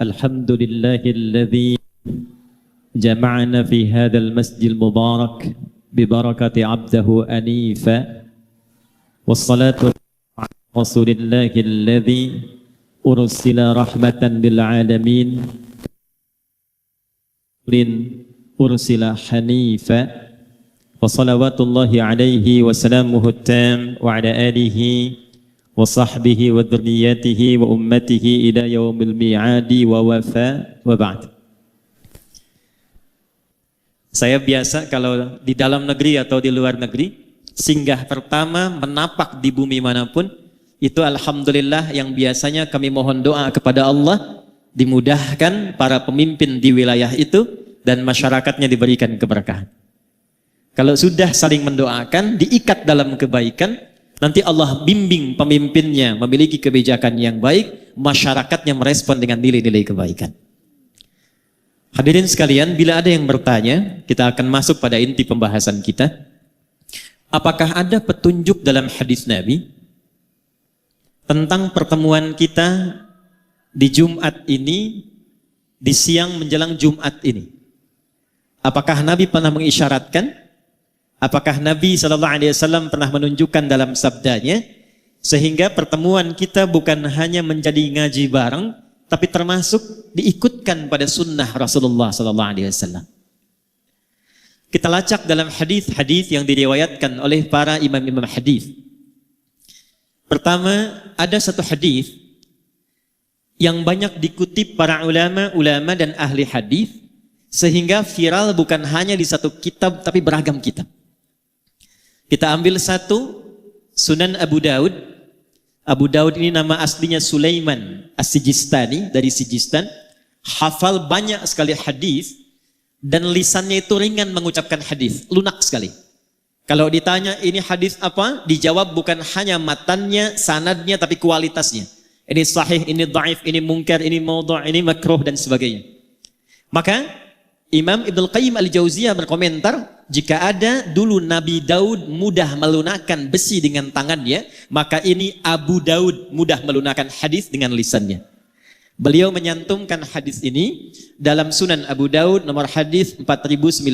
الحمد لله الذي جمعنا في هذا المسجد المبارك ببركة عبده أنيفا، والصلاة والسلام على رسول الله الذي أرسل رحمة للعالمين أرسل حنيفا، وصلوات الله عليه وسلامه التام وعلى آله وصحبه وذريته وأمته إلى يوم الميعاد ووفاء وبعد. Saya biasa kalau di dalam negeri atau di luar negeri, singgah pertama menapak di bumi manapun, itu alhamdulillah yang biasanya kami mohon doa kepada Allah, dimudahkan para pemimpin di wilayah itu dan masyarakatnya diberikan keberkahan. Kalau sudah saling mendoakan, diikat dalam kebaikan, nanti Allah bimbing pemimpinnya memiliki kebijakan yang baik, masyarakatnya merespon dengan nilai-nilai kebaikan. Hadirin sekalian, bila ada yang bertanya, kita akan masuk pada inti pembahasan kita. Apakah ada petunjuk dalam hadis Nabi tentang pertemuan kita di Jumat ini, di siang menjelang Jumat ini? Apakah Nabi pernah mengisyaratkan? Apakah Nabi SAW pernah menunjukkan dalam sabdanya sehingga pertemuan kita bukan hanya menjadi ngaji bareng, tapi termasuk diikutkan pada sunnah Rasulullah SAW. Kita lacak dalam hadis-hadis yang diriwayatkan oleh para imam-imam hadis. Pertama, ada satu hadis yang banyak dikutip para ulama dan ahli hadis sehingga viral bukan hanya di satu kitab tapi beragam kitab. Kita ambil satu, Sunan Abu Daud. Abu Daud ini nama aslinya Sulaiman As-Sijistani, dari Sijistan. Hafal banyak sekali hadis dan lisannya itu ringan mengucapkan hadis, lunak sekali. Kalau ditanya ini hadis apa, dijawab bukan hanya matannya, sanadnya, tapi kualitasnya. Ini sahih, ini dhaif, ini mungkar, ini maudhu', ini makruh dan sebagainya. Maka Imam Ibnu Qayyim Al-Jauziyah berkomentar, jika ada dulu Nabi Daud mudah melunakkan besi dengan tangannya, maka ini Abu Daud mudah melunakkan hadis dengan lisannya. Beliau menyantumkan hadis ini dalam Sunan Abu Daud nomor hadis 4900.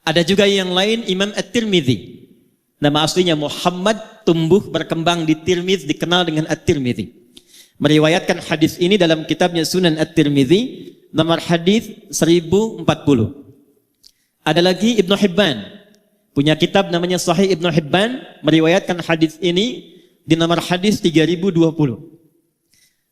Ada juga yang lain, Imam At-Tirmidzi. Nama aslinya Muhammad, tumbuh berkembang di Tirmidz, dikenal dengan At-Tirmidzi. Meriwayatkan hadis ini dalam kitabnya Sunan At-Tirmidzi nomor hadis 1040. Ada lagi Ibnu Hibban, punya kitab namanya Sahih Ibnu Hibban, meriwayatkan hadis ini di nomor hadis 3020.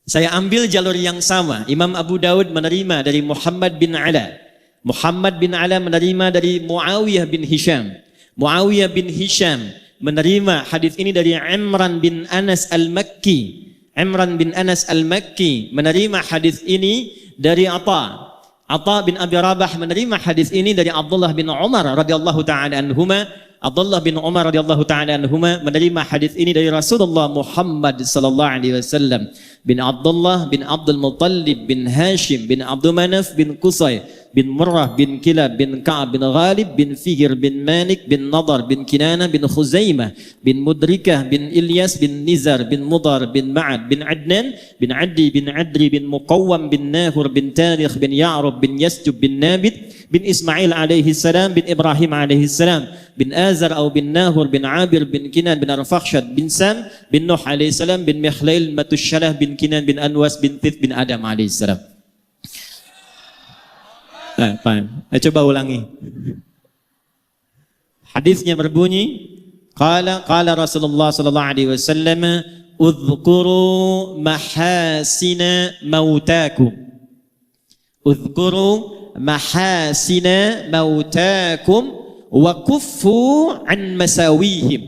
Saya ambil jalur yang sama. Imam Abu Daud menerima dari Muhammad bin Ala. Muhammad bin Ala menerima dari Muawiyah bin Hisham. Muawiyah bin Hisham menerima hadis ini dari Imran bin Anas Al-Makki. Imran bin Anas Al-Makki menerima hadis ini dari Atha bin Abi Rabah menerima hadis ini dari Abdullah bin Umar radhiyallahu taala anhuma. Abdullah bin Umar radhiyallahu taala anhuma menerima hadis ini dari Rasulullah Muhammad sallallahu alaihi wasallam, bin Abdullah bin Abdul Muttalib bin Hashim bin Abdul Manaf bin Qusay bin Murrah bin Kilab bin Ka'ab bin Ghalib bin Fihr bin Malik bin Nadar bin Kinana bin Khuzaimah bin Mudrikah bin Ilyas bin Nizar bin Mudar bin Ma'ad bin Adnan bin Addi bin Adri bin Muqawwam bin Nahur bin Tarikh bin Ya'rub bin Yasjub bin Nabit bin Ismail alaihi salam bin Ibrahim alaihi salam bin Azar atau bin Nahur bin Abir bin Kinan bin Arfakhshad bin Sam bin Nuh alaihi salam bin Mikhlail Matushalah bin Kinan bin Anwas bin Tith bin Adam alaihi salam. Coba ulangi. Hadisnya berbunyi, qala Rasulullah sallallahu alaihi wasallam, udhkuru mahasina mautakum. Udhkuru mahasina mautakum wa kuffu an masawihim.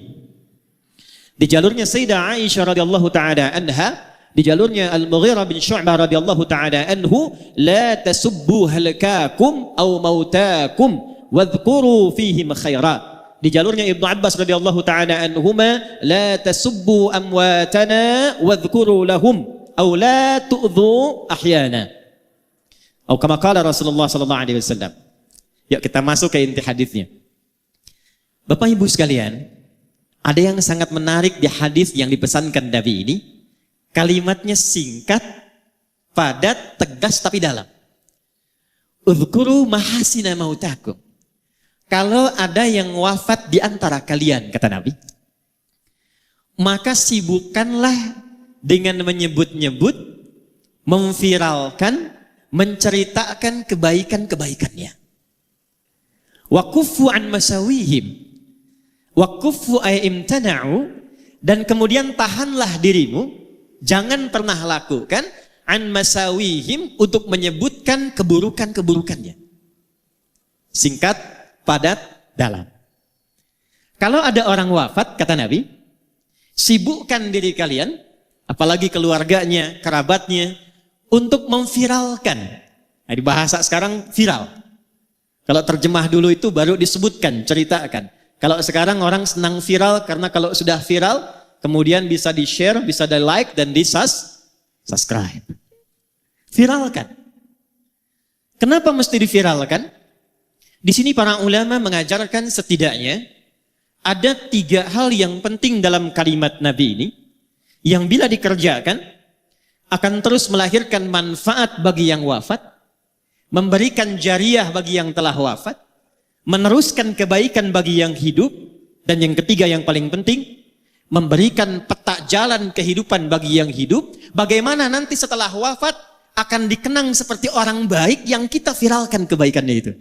Di jalurnya Sayyidah Aisyah radhiyallahu taala anha, di jalurnya Al-Mughirah bin Syu'bah radhiyallahu taala anhu, la tasubbu halakakum aw mautakum wadhkuru fihim khairat. Di jalurnya Ibnu Abbas radhiyallahu taala anhuma, la tasubbu amwatana wadhkuru lahum aw la tu'dhu ahyana. Atau kama qala Rasulullah sallallahu alaihi wasallam. Yuk kita masuk ke inti hadisnya. Bapak Ibu sekalian, ada yang sangat menarik di hadis yang dipesankan Nabi ini. Kalimatnya singkat padat, tegas tapi dalam. Udhkuru mahasina mautakum. Kalau ada yang wafat di antara kalian, kata Nabi, maka sibukkanlah dengan menyebut-nyebut, memviralkan, menceritakan kebaikan-kebaikannya. Wa kuffu an masawihim. Wa kuffu ay imtana'u, dan kemudian tahanlah dirimu, jangan pernah lakukan an masawihim, untuk menyebutkan keburukan-keburukannya. Singkat, padat, dalam. Kalau ada orang wafat, kata Nabi, sibukkan diri kalian, apalagi keluarganya, kerabatnya, untuk memviralkan. Nah, di bahasa sekarang viral. Kalau terjemah dulu itu baru disebutkan, ceritakan. Kalau sekarang orang senang viral karena kalau sudah viral, kemudian bisa di-share, bisa di-like, dan di-subscribe. Viralkan. Kenapa mesti diviralkan? Di sini para ulama mengajarkan setidaknya ada 3 hal yang penting dalam kalimat Nabi ini, yang bila dikerjakan akan terus melahirkan manfaat bagi yang wafat, memberikan jariah bagi yang telah wafat, meneruskan kebaikan bagi yang hidup, dan yang ketiga yang paling penting, memberikan peta jalan kehidupan bagi yang hidup, bagaimana nanti setelah wafat akan dikenang seperti orang baik yang kita viralkan kebaikannya itu.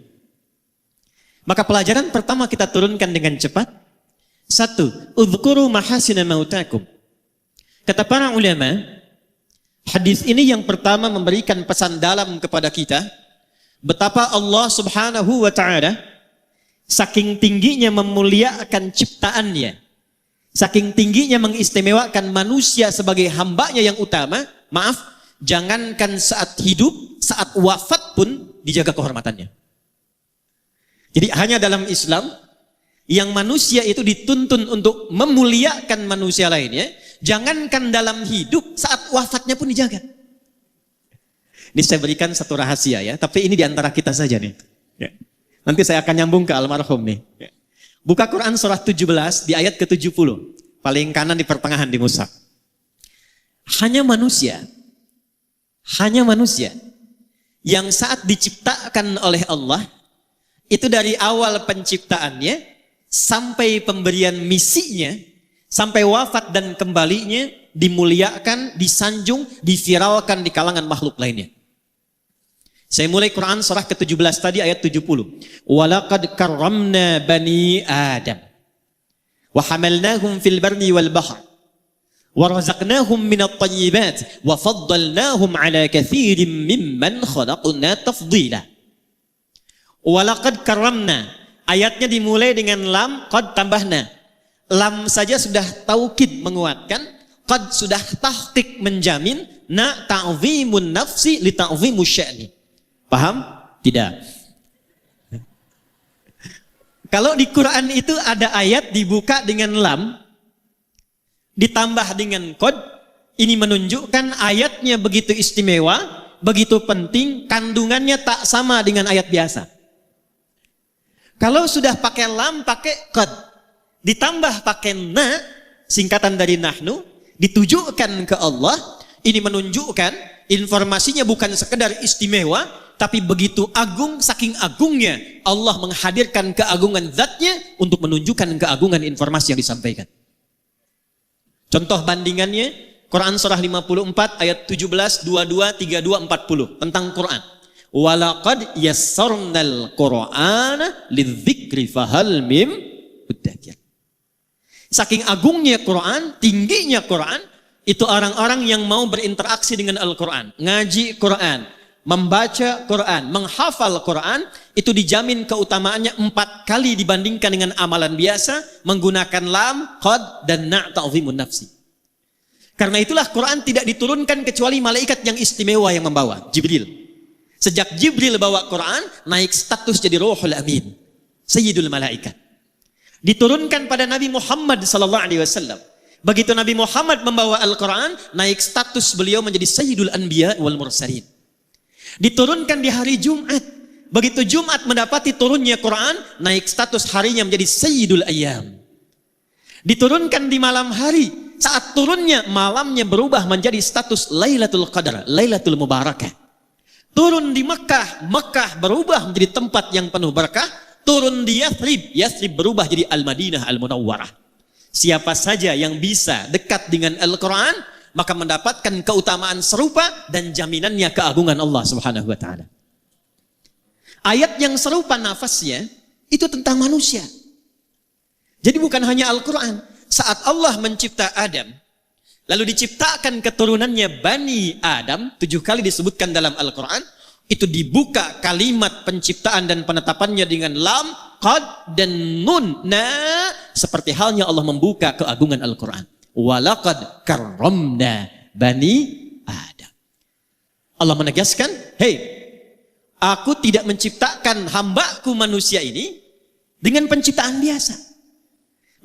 Maka pelajaran pertama kita turunkan dengan cepat. 1. Udhkuru mahasina mautakum. Kata para ulama, hadis ini yang pertama memberikan pesan dalam kepada kita, betapa Allah Subhanahu wa ta'ala saking tingginya memuliakan ciptaannya, saking tingginya mengistimewakan manusia sebagai hambanya yang utama. Maaf, jangankan saat hidup, saat wafat pun dijaga kehormatannya. Jadi hanya dalam Islam yang manusia itu dituntun untuk memuliakan manusia lainnya, jangankan dalam hidup, saat wafatnya pun dijaga. Ini saya berikan satu rahasia ya, tapi ini diantara kita saja nih. Ya. Nanti saya akan nyambung ke almarhum nih. Ya. Buka Quran surah 17 di ayat ke-70, paling kanan di pertengahan di mushaf. Hanya manusia yang saat diciptakan oleh Allah, itu dari awal penciptaannya sampai pemberian misinya, sampai wafat dan kembalinya, dimuliakan, disanjung, diviralkan di kalangan makhluk lainnya. Saya mulai Quran surah ke-17 tadi ayat 70. Walaqad karramna bani Adam wa hamalnahum fil barri wal bahr wa razaqnahum minat thayyibat wa faddalnahum ala katsirin mimman khalaqna tafdila. Walaqad karramna, ayatnya dimulai dengan lam, qad tambahna. Lam saja sudah taukid menguatkan, qad sudah tahqiq menjamin, na ta'zimun nafsi li ta'zimu sya'ni. Paham? Tidak. Kalau di Quran itu ada ayat dibuka dengan lam, ditambah dengan qad, ini menunjukkan ayatnya begitu istimewa, begitu penting, kandungannya tak sama dengan ayat biasa. Kalau sudah pakai lam, pakai qad, ditambah pakai na, singkatan dari nahnu, ditujukan ke Allah, ini menunjukkan informasinya bukan sekedar istimewa, tapi begitu agung, saking agungnya Allah menghadirkan keagungan zatnya untuk menunjukkan keagungan informasi yang disampaikan. Contoh bandingannya, Quran surah 54 ayat 17, 22, 32, 40 tentang Quran. Walaqad yassarnal Qur'ana lidzikri fahal mim muddakir. Saking agungnya Quran, tingginya Quran, itu orang-orang yang mau berinteraksi dengan Al-Quran, ngaji Quran, membaca Quran, menghafal Quran, itu dijamin keutamaannya 4 kali dibandingkan dengan amalan biasa menggunakan lam, qad, dan na' ta'zimun nafsi. Karena itulah Quran tidak diturunkan kecuali malaikat yang istimewa yang membawa, Jibril. Sejak Jibril bawa Quran, naik status jadi Ruhul Amin, Sayyidul Malaikat. Diturunkan pada Nabi Muhammad SAW. Begitu Nabi Muhammad membawa Al-Quran, naik status beliau menjadi Sayyidul Anbiya wal Mursalin. Diturunkan di hari Jumat. Begitu Jumat mendapati turunnya Quran, naik status harinya menjadi Sayyidul Ayyam. Diturunkan di malam hari. saat turunnya malamnya berubah menjadi status Lailatul Qadar, Lailatul Mubarakah. Turun di Mekah, Mekah berubah menjadi tempat yang penuh berkah. Turun di Yathrib, Yathrib berubah jadi Al-Madinah Al-Munawwarah. Siapa saja yang bisa dekat dengan Al-Quran, maka mendapatkan keutamaan serupa dan jaminannya keagungan Allah Subhanahu wa Ta'ala. Ayat yang serupa nafasnya itu tentang manusia. Jadi bukan hanya Al-Quran. Saat Allah mencipta Adam, lalu diciptakan keturunannya Bani Adam, 7 kali disebutkan dalam Al-Quran, itu dibuka kalimat penciptaan dan penetapannya dengan lam, qad, dan nun. Nah, seperti halnya Allah membuka keagungan Al-Quran. Walaqad karramna Bani Adam. Allah menegaskan, hey, aku tidak menciptakan hambaku manusia ini dengan penciptaan biasa.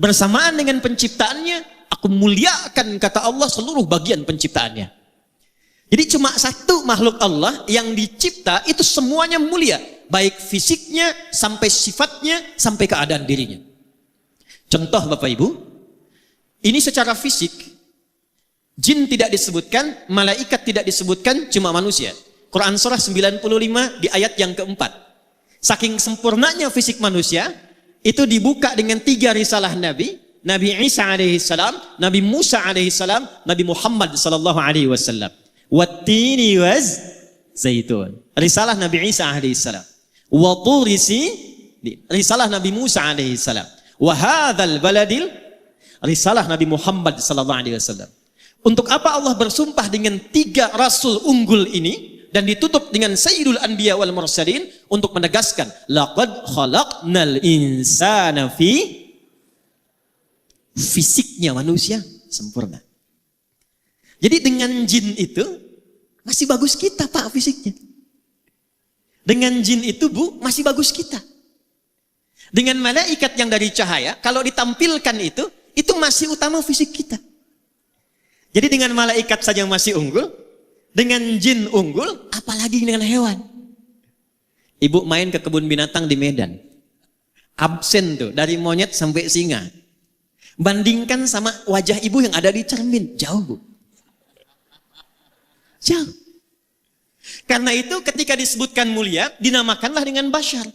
Bersamaan dengan penciptaannya, aku muliakan, kata Allah, seluruh bagian penciptaannya. Jadi cuma satu makhluk Allah yang dicipta itu semuanya mulia. Baik fisiknya, sampai sifatnya, sampai keadaan dirinya. Contoh Bapak Ibu, ini secara fisik, jin tidak disebutkan, malaikat tidak disebutkan, cuma manusia. Quran surah 95 di ayat yang keempat. Saking sempurnanya fisik manusia, itu dibuka dengan 3 risalah Nabi. Nabi Isa alaihissalam, Nabi Musa alaihissalam, Nabi Muhammad sallallahu alaihi wasallam. Wattini waz zaitun. Risalah Nabi Isa alaihissalam. Wa turisi, risalah Nabi Musa alaihissalam. Wa hadzal baladil, risalah Nabi Muhammad sallallahu alaihi wasallam. Untuk apa Allah bersumpah dengan 3 rasul unggul ini dan ditutup dengan Sayyidul Anbiya wal Mursalin untuk menegaskan laqad khalaqnal insana fi, fisiknya manusia sempurna. Jadi dengan jin itu masih bagus kita Pak fisiknya. Dengan jin itu Bu masih bagus kita. Dengan malaikat yang dari cahaya, kalau ditampilkan itu masih utama fisik kita. Jadi dengan malaikat saja masih unggul, dengan jin unggul, apalagi dengan hewan. Ibu main ke kebun binatang di Medan. Absen tuh, dari monyet sampai singa. Bandingkan sama wajah ibu yang ada di cermin, jauh Bu. Jauh. Karena itu ketika disebutkan mulia, dinamakanlah dengan Bashar.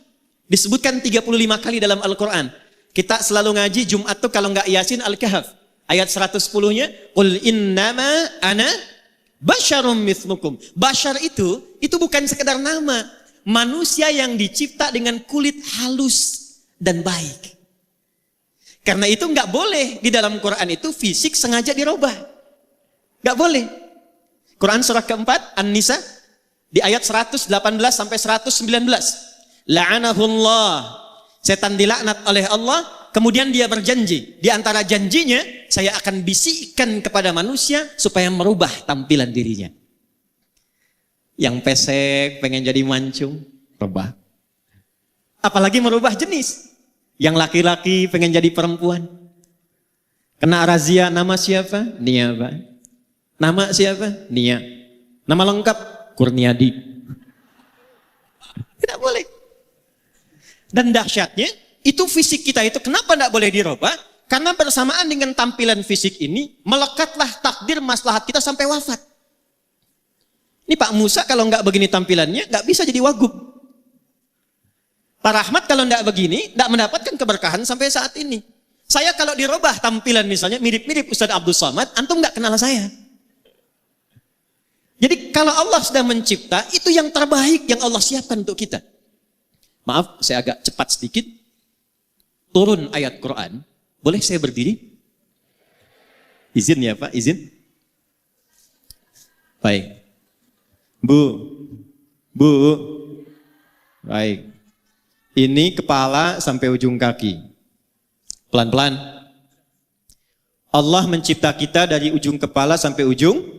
Disebutkan 35 kali dalam Al-Quran. Kita selalu ngaji Jumat tuh kalau nggak Yasin Al-Kahf. Ayat 110-nya, Qul innama ana basyarum mithlukum. Bashar itu bukan sekedar nama. Manusia yang dicipta dengan kulit halus dan baik. Karena itu nggak boleh di dalam Quran itu fisik sengaja dirubah. Nggak boleh. Quran surah keempat, An-Nisa, di ayat 118 sampai 119. La'anahullah. Setan dilaknat oleh Allah, kemudian dia berjanji. Di antara janjinya, saya akan bisikkan kepada manusia supaya merubah tampilan dirinya. Yang pesek, pengen jadi mancung, rubah. Apalagi merubah jenis. Yang laki-laki pengen jadi perempuan. Kena razia, nama siapa? Nia Pak. Nama siapa? Nia. Nama lengkap? Kurniadi. Tidak boleh. Dan dahsyatnya, itu fisik kita itu kenapa tidak boleh dirubah? Karena bersamaan dengan tampilan fisik ini, melekatlah takdir maslahat kita sampai wafat. Ini Pak Musa kalau nggak begini tampilannya, nggak bisa jadi wagub. Pak Rahmat kalau nggak begini, nggak mendapatkan keberkahan sampai saat ini. Saya kalau dirubah tampilan misalnya, mirip-mirip Ustaz Abdul Somad, antum nggak kenal saya. Jadi kalau Allah sudah mencipta, itu yang terbaik yang Allah siapkan untuk kita. Maaf, saya agak cepat sedikit. Turun ayat Quran. Boleh saya berdiri? Izin ya Pak, izin. Baik. Bu. Baik. Ini kepala sampai ujung kaki. Pelan-pelan. Allah mencipta kita dari ujung kepala sampai ujung.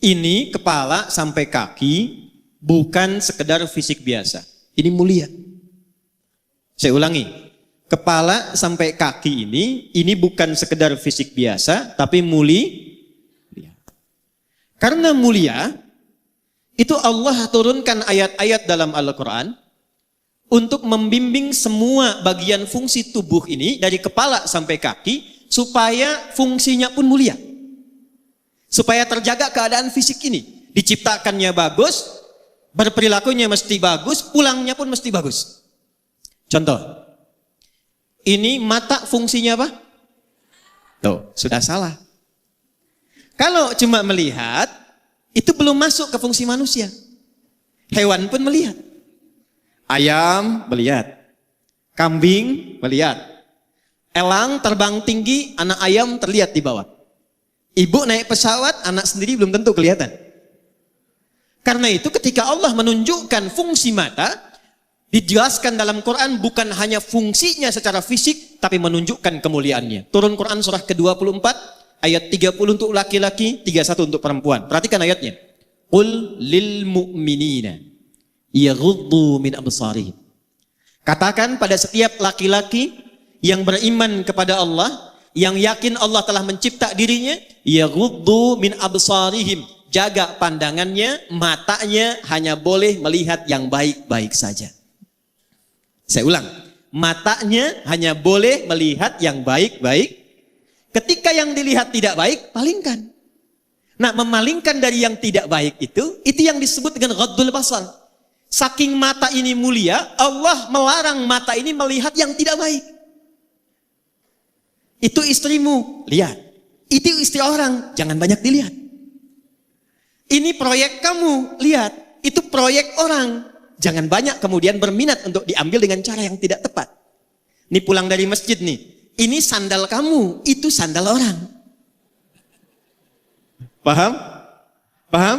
Ini kepala sampai kaki bukan sekedar fisik biasa. Ini mulia. Saya ulangi. Kepala sampai kaki ini bukan sekedar fisik biasa, tapi mulia. Karena mulia, itu Allah turunkan ayat-ayat dalam Al-Quran untuk membimbing semua bagian fungsi tubuh ini dari kepala sampai kaki supaya fungsinya pun mulia. Supaya terjaga keadaan fisik ini. Diciptakannya bagus, berperilakunya mesti bagus, pulangnya pun mesti bagus. Contoh, ini mata fungsinya apa? Tuh, sudah salah. Kalau cuma melihat, itu belum masuk ke fungsi manusia. Hewan pun melihat. Ayam melihat. Kambing melihat. Elang terbang tinggi, anak ayam terlihat di bawah. Ibu naik pesawat, anak sendiri belum tentu kelihatan. Karena itu ketika Allah menunjukkan fungsi mata, dijelaskan dalam Quran bukan hanya fungsinya secara fisik, tapi menunjukkan kemuliaannya. Turun Quran surah ke-24, ayat 30 untuk laki-laki, 31 untuk perempuan. Perhatikan ayatnya. Qul lil mu'minina yaghuddu min absarihim. Katakan pada setiap laki-laki yang beriman kepada Allah, yang yakin Allah telah mencipta dirinya, yaghuddu min absarihim, jaga pandangannya, matanya hanya boleh melihat yang baik-baik saja. Saya ulang, matanya hanya boleh melihat yang baik-baik. Ketika yang dilihat tidak baik, palingkan. Nah, memalingkan dari yang tidak baik itu yang disebut dengan ghaddul basar. Saking mata ini mulia, Allah melarang mata ini melihat yang tidak baik. Itu istrimu, lihat. Itu istri orang, jangan banyak dilihat. Ini proyek kamu, lihat. Itu proyek orang, jangan banyak kemudian berminat untuk diambil dengan cara yang tidak tepat. Ini pulang dari masjid nih, ini sandal kamu, itu sandal orang. Paham? Paham?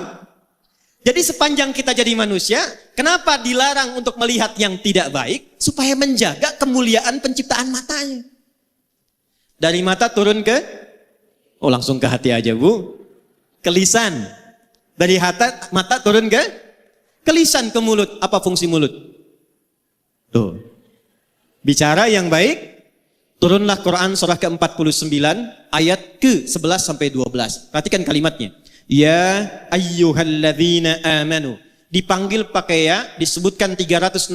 Jadi sepanjang kita jadi manusia, kenapa dilarang untuk melihat yang tidak baik? Supaya menjaga kemuliaan penciptaan matanya. Dari mata turun ke, langsung ke hati aja bu, ke lisan. Dari mata turun ke lisan, ke mulut. Apa fungsi mulut? Tuh, bicara yang baik. Turunlah Quran surah ke-49 ayat ke-11 sampai 12. Perhatikan kalimatnya. Ya ayyuhalladzina amanu. Dipanggil pakai ya, disebutkan 361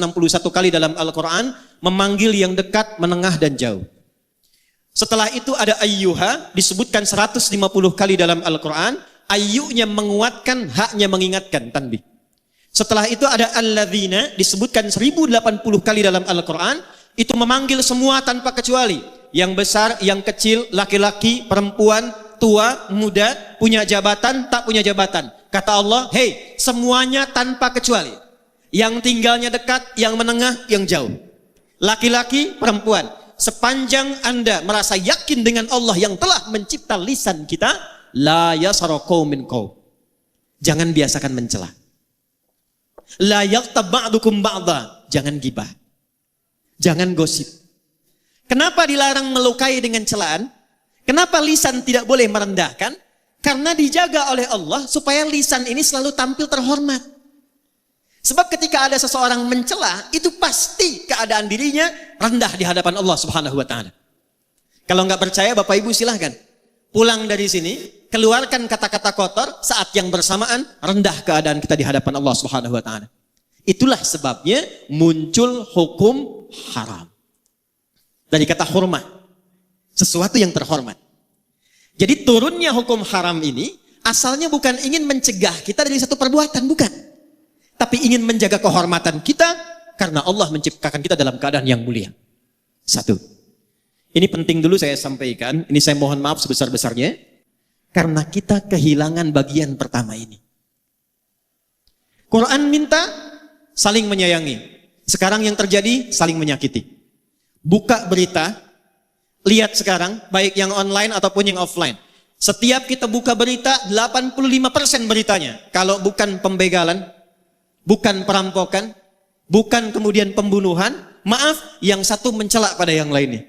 kali dalam Al-Quran, memanggil yang dekat, menengah dan jauh. Setelah itu ada ayyuha, disebutkan 150 kali dalam Al-Quran. Ayyunya menguatkan, haknya mengingatkan, tanbih. Setelah itu ada alladzina, disebutkan 1080 kali dalam Al-Quran. Itu memanggil semua tanpa kecuali. Yang besar, yang kecil, laki-laki, perempuan, tua, muda, punya jabatan, tak punya jabatan. Kata Allah, hei, semuanya tanpa kecuali. Yang tinggalnya dekat, yang menengah, yang jauh. Laki-laki, perempuan. Sepanjang Anda merasa yakin dengan Allah yang telah mencipta lisan kita, la yasraku minkum. Jangan biasakan mencela. La yaghtab ba'dukum ba'dha. Jangan gibah. Jangan gosip. Kenapa dilarang melukai dengan celaan? Kenapa lisan tidak boleh merendahkan? Karena dijaga oleh Allah supaya lisan ini selalu tampil terhormat. Sebab ketika ada seseorang mencela, itu pasti keadaan dirinya rendah di hadapan Allah Subhanahu wa taala. Kalau nggak percaya, Bapak Ibu silahkan pulang dari sini, keluarkan kata-kata kotor, saat yang bersamaan rendah keadaan kita di hadapan Allah Subhanahu wa taala. Itulah sebabnya muncul hukum haram. Dari kata hormat, sesuatu yang terhormat. Jadi turunnya hukum haram ini asalnya bukan ingin mencegah kita dari satu perbuatan, bukan. Tapi ingin menjaga kehormatan kita karena Allah menciptakan kita dalam keadaan yang mulia. Satu. Ini penting dulu saya sampaikan, ini saya mohon maaf sebesar-besarnya, karena kita kehilangan bagian pertama ini. Quran minta saling menyayangi. Sekarang yang terjadi saling menyakiti. Buka berita, lihat sekarang, baik yang online ataupun yang offline. Setiap kita buka berita, 85% beritanya, kalau bukan pembegalan, bukan perampokan, bukan kemudian pembunuhan, maaf, yang satu mencela pada yang lainnya.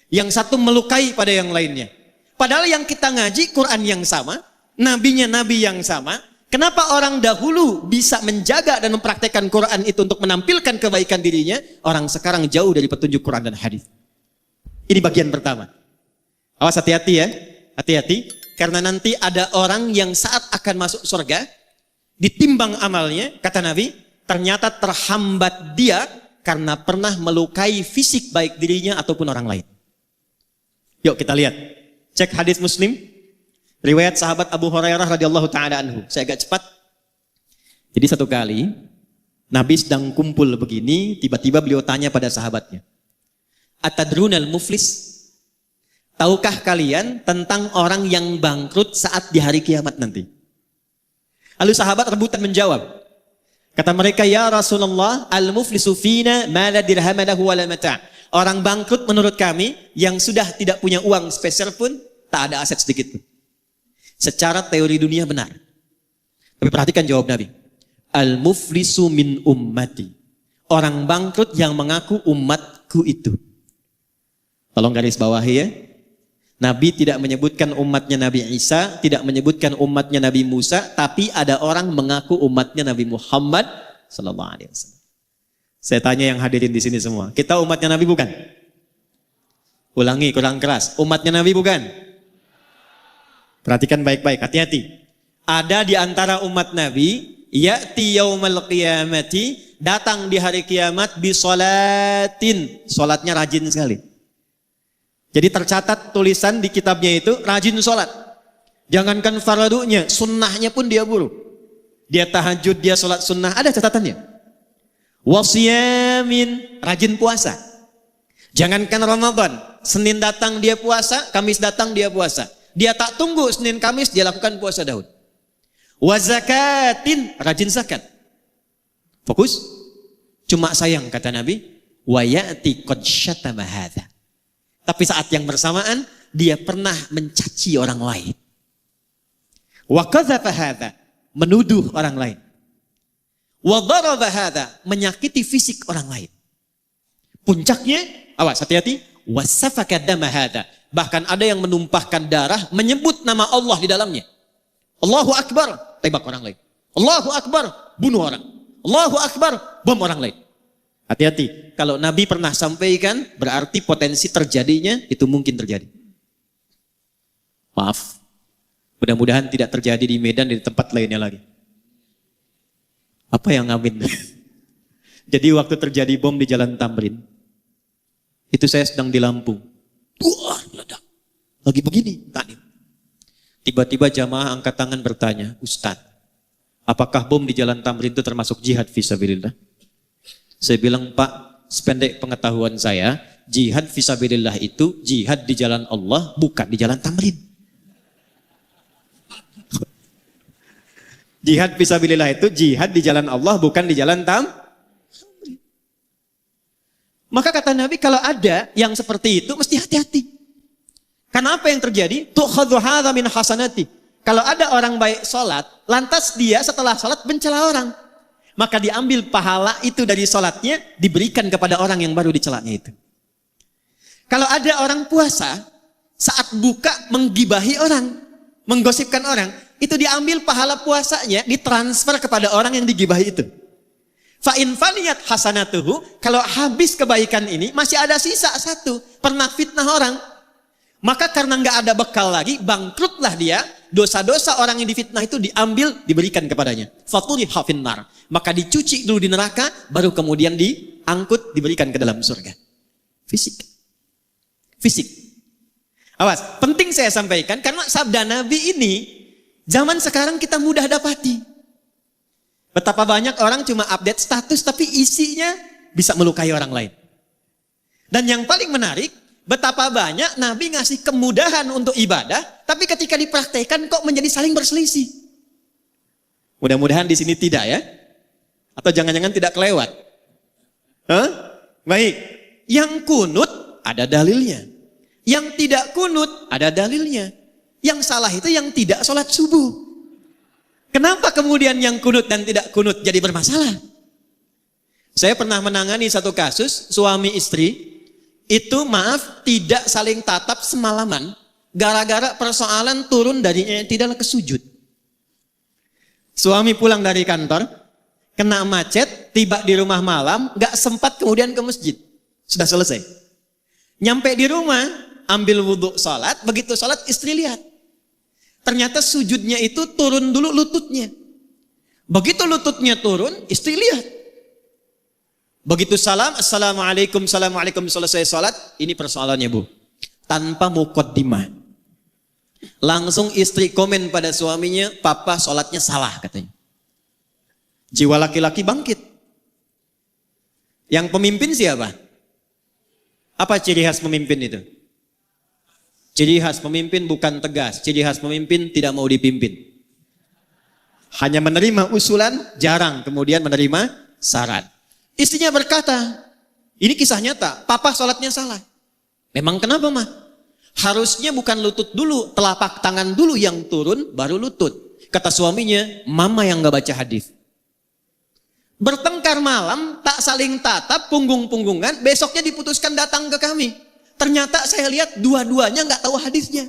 Yang satu melukai pada yang lainnya. Padahal yang kita ngaji Quran yang sama, nabinya nabi yang sama. Kenapa orang dahulu bisa menjaga dan mempraktekkan Quran itu untuk menampilkan kebaikan dirinya, orang sekarang jauh dari petunjuk Quran dan hadis. Ini bagian pertama. Awas hati-hati ya, hati-hati. Karena nanti ada orang yang saat akan masuk surga, ditimbang amalnya, kata Nabi, ternyata terhambat dia karena pernah melukai fisik baik dirinya ataupun orang lain. Yuk kita lihat. Cek hadis Muslim, riwayat sahabat Abu Hurairah radhiyallahu taala anhu. Saya agak cepat. Jadi satu kali Nabi sedang kumpul begini, tiba-tiba beliau tanya pada sahabatnya, "Atadrunal muflis?" Tahukah kalian tentang orang yang bangkrut saat di hari kiamat nanti? Lalu sahabat rebutan menjawab. Kata mereka, "Ya Rasulullah, al-muflisu fina ma la dirham lahu wa la mata'." Orang bangkrut menurut kami yang sudah tidak punya uang sepeser pun, tak ada aset sedikit pun. Secara teori dunia benar. Tapi perhatikan jawab Nabi. Al-muflisu min ummati. Orang bangkrut yang mengaku umatku itu. Tolong garis bawahi ya. Nabi tidak menyebutkan umatnya Nabi Isa, tidak menyebutkan umatnya Nabi Musa, tapi ada orang mengaku umatnya Nabi Muhammad sallallahu alaihi wasallam. Saya tanya yang hadirin di sini semua, kita umatnya Nabi bukan? Ulangi, kurang keras. Umatnya Nabi bukan? Perhatikan baik-baik, hati-hati. Ada di antara umat Nabi, ya'ti yaumal qiyamati, datang di hari kiamat bisolatin, solatnya rajin sekali. Jadi tercatat tulisan di kitabnya itu rajin sholat. Jangankan fardunya, sunnahnya pun dia buru. Dia tahajud, dia sholat sunnah, ada catatannya. Wasiyamin, rajin puasa. Jangankan Ramadan, Senin datang dia puasa, Kamis datang dia puasa. Dia tak tunggu Senin Kamis, dia lakukan puasa Daud. Wazakatin, rajin zakat. Fokus. Cuma sayang kata Nabi, wa ya'ti qad syatama hadza. Tapi saat yang bersamaan, dia pernah mencaci orang lain. Wa kadzafa hadza, menuduh orang lain. Wa daraba hadza, menyakiti fisik orang lain. Puncaknya, awas hati-hati, wa safaka dama hadza. Bahkan ada yang menumpahkan darah, menyebut nama Allah di dalamnya. Allahu Akbar, tembak orang lain. Allahu Akbar, bunuh orang. Allahu Akbar, bom orang lain. Hati-hati, kalau Nabi pernah sampaikan, berarti potensi terjadinya itu mungkin terjadi. Maaf, mudah-mudahan tidak terjadi di Medan dan di tempat lainnya lagi. Apa yang amin? Jadi waktu terjadi bom di Jalan Tamrin, itu saya sedang di Lampung. Wah, meledak. Lagi begini, tadi. Tiba-tiba jamaah angkat tangan bertanya, "Ustaz, apakah bom di Jalan Tamrin itu termasuk jihad fisabilillah?" Saya bilang, "Pak, sependek pengetahuan saya, jihad fisabilillah itu jihad di jalan Allah, bukan di Jalan Tamrin." Jihad fisabilillah itu jihad di jalan Allah, bukan di Jalan Tamrin. Maka kata Nabi, kalau ada yang seperti itu, mesti hati-hati. Karena apa yang terjadi? Tu'khadhu hadza min hasanati. Kalau ada orang baik sholat, lantas dia setelah sholat mencela orang, maka diambil pahala itu dari sholatnya, diberikan kepada orang yang baru dicelanya itu. Kalau ada orang puasa, saat buka menggibahi orang, menggosipkan orang, itu diambil pahala puasanya, ditransfer kepada orang yang digibahi itu. Fa'in faniyat hasanatuhu, kalau habis kebaikan ini, masih ada sisa satu, pernah fitnah orang. Maka karena nggak ada bekal lagi, bangkrutlah dia, dosa-dosa orang yang difitnah itu diambil, diberikan kepadanya. Fatulihha finnar. Maka dicuci dulu di neraka, baru kemudian diangkut, diberikan ke dalam surga. Fisik. Fisik. Awas, penting saya sampaikan, karena sabda Nabi ini, zaman sekarang kita mudah dapati. Betapa banyak orang cuma update status, tapi isinya bisa melukai orang lain. Dan yang paling menarik, betapa banyak Nabi ngasih kemudahan untuk ibadah, tapi ketika dipraktekkan kok menjadi saling berselisih. Mudah-mudahan di sini tidak ya. Atau jangan-jangan tidak kelewat. Baik. Yang kunut ada dalilnya. Yang tidak kunut ada dalilnya. Yang salah itu yang tidak sholat subuh. Kenapa kemudian yang kunut dan tidak kunut jadi bermasalah? Saya pernah menangani satu kasus, suami istri itu tidak saling tatap semalaman gara-gara persoalan turun dari i'tidal ke sujud. Suami pulang dari kantor, kena macet, tiba di rumah malam, gak sempat kemudian ke masjid. Sudah selesai. Nyampe di rumah, ambil wudhu sholat, begitu sholat istri lihat. Ternyata sujudnya itu turun dulu lututnya. Begitu lututnya turun, istri lihat. Begitu salam, assalamualaikum, assalamualaikum, selesai sholat, ini persoalannya bu. tanpa muqaddimah. Langsung istri komen pada suaminya, papa sholatnya salah katanya. Jiwa laki-laki bangkit. Yang pemimpin siapa? Apa ciri khas pemimpin itu? Ciri khas pemimpin bukan tegas. Ciri khas pemimpin tidak mau dipimpin. Hanya menerima usulan, jarang kemudian menerima saran. Istrinya berkata, ini kisah nyata, papa sholatnya salah. Memang kenapa mah? Harusnya bukan lutut dulu, telapak tangan dulu yang turun, baru lutut. Kata suaminya, mama yang gak baca hadis. Bertengkar malam, tak saling tatap, punggung-punggungan, besoknya diputuskan datang ke kami. Ternyata saya lihat dua-duanya gak tahu hadisnya.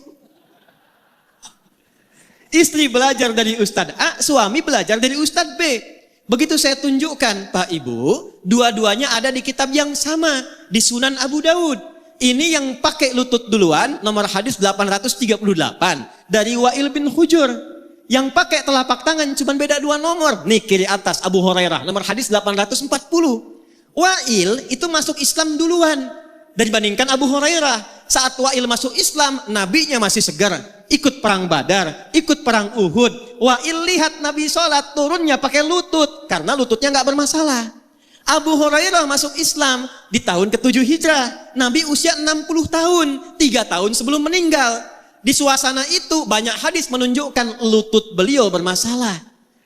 Istri belajar dari Ustadz A, suami belajar dari Ustadz B. Begitu saya tunjukkan, Pak Ibu, dua-duanya ada di kitab yang sama, di Sunan Abu Daud. Ini yang pakai lutut duluan, nomor hadis 838, dari Wa'il bin Hujur. Yang pakai telapak tangan cuma beda 2 nomor. Nih kiri atas, Abu Hurairah, nomor hadis 840. Wa'il itu masuk Islam duluan dibandingkan Abu Hurairah. Saat Wa'il masuk Islam, nabinya masih segar. Ikut perang Badar, ikut perang Uhud. Wa'il lihat Nabi sholat, turunnya pakai lutut. Karena lututnya gak bermasalah. Abu Hurairah masuk Islam di tahun ke-7 Hijrah. Nabi usia 60 tahun, 3 tahun sebelum meninggal. Di suasana itu banyak hadis menunjukkan lutut beliau bermasalah.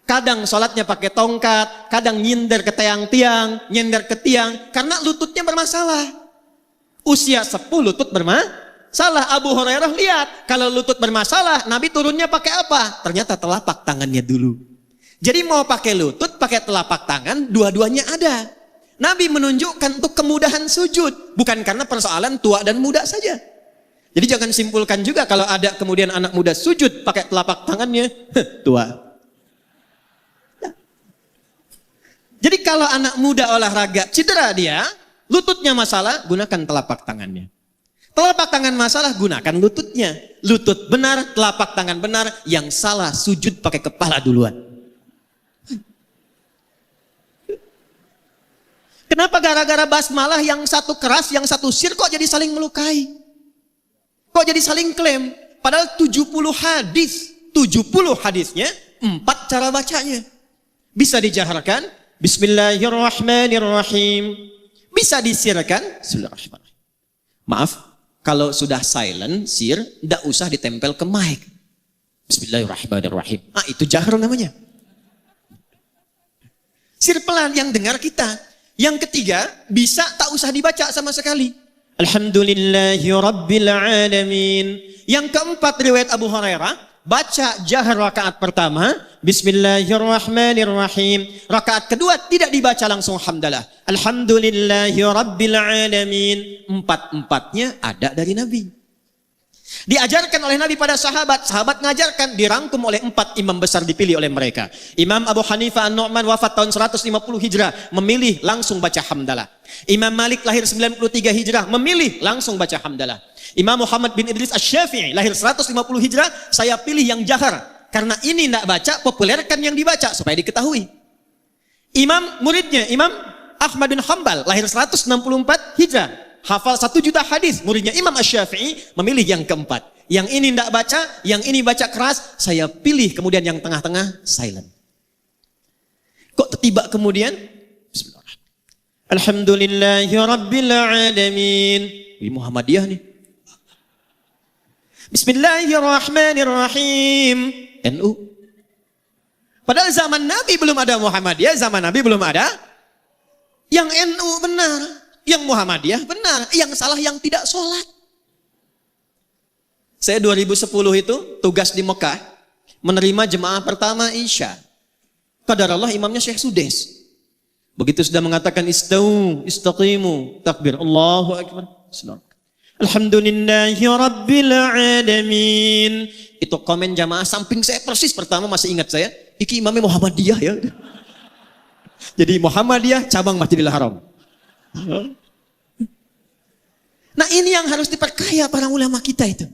Kadang sholatnya pakai tongkat, kadang nyindir ke tiang-tiang, nyindir ke tiang. Karena lututnya bermasalah. Usia 10 lutut bermasalah. Abu Hurairah lihat, kalau lutut bermasalah, Nabi turunnya pakai apa? Ternyata telapak tangannya dulu. Jadi mau pakai lutut, pakai telapak tangan, dua-duanya ada. Nabi menunjukkan untuk kemudahan sujud, bukan karena persoalan tua dan muda saja. Jadi jangan simpulkan juga kalau ada kemudian anak muda sujud pakai telapak tangannya, tua. Jadi kalau anak muda olahraga cedera dia, lututnya masalah, gunakan telapak tangannya. Telapak tangan masalah, gunakan lututnya. Lutut benar, telapak tangan benar, yang salah sujud pakai kepala duluan. Kenapa gara-gara basmalah yang satu keras, yang satu sir kok jadi saling melukai? Kok jadi saling klaim? Padahal 70 hadis, 70 hadisnya, 4 cara bacanya. Bisa dijaharkan, Bismillahirrahmanirrahim. Bisa disirkan, Bismillahirrahmanirrahim. Maaf, kalau sudah silent, sir, tidak usah ditempel ke mic. Bismillahirrahmanirrahim. Ah, itu jahar namanya. Sir pelan yang dengar kita. Yang ketiga, bisa tak usah dibaca sama sekali. Alhamdulillahi Rabbil Alamin. Yang keempat, riwayat Abu Hurairah, baca jahar rakaat pertama, Bismillahirrahmanirrahim. Rakaat kedua tidak dibaca langsung hamdalah. Alhamdulillahi Rabbil Alamin. 4-4-nya ada dari Nabi. Diajarkan oleh Nabi pada sahabat, sahabat ngajarkan, dirangkum oleh 4 imam besar dipilih oleh mereka. Imam Abu Hanifah An-Nu'man wafat tahun 150 Hijrah, memilih langsung baca hamdalah. Imam Malik lahir 93 Hijrah, memilih langsung baca hamdalah. Imam Muhammad bin Idris Asy-Syafi'i lahir 150 Hijrah, saya pilih yang jahar. Karena ini tidak baca, populerkan yang dibaca supaya diketahui. Imam muridnya, Imam Ahmad bin Hanbal lahir 164 Hijrah, hafal 1 juta hadis. Muridnya Imam Asy-Syafi'i memilih yang keempat. Yang ini tidak baca, yang ini baca keras, saya pilih kemudian yang tengah-tengah silent. Kok tiba kemudian? Bismillahirrahmanirrahim. Alhamdulillahi Rabbil Alamin. Ini Muhammadiyah nih. Bismillahirrahmanirrahim. NU. Padahal zaman Nabi belum ada Muhammadiyah, zaman Nabi belum ada. Yang NU benar, yang Muhammadiyah benar, yang salah yang tidak sholat. Saya 2010 itu tugas di Mekah, menerima jemaah pertama Isya. Qadarullah imamnya Syekh Sudes. Begitu sudah mengatakan istau, istaqimu, takbir, Allahu Akbar. Alhamdulillahi Rabbil Alamin. Itu komen jamaah samping saya persis, pertama masih ingat saya, iki imamnya Muhammadiyah ya. Jadi Muhammadiyah cabang Masjidil Haram. Nah ini yang harus diperkaya para ulama kita itu.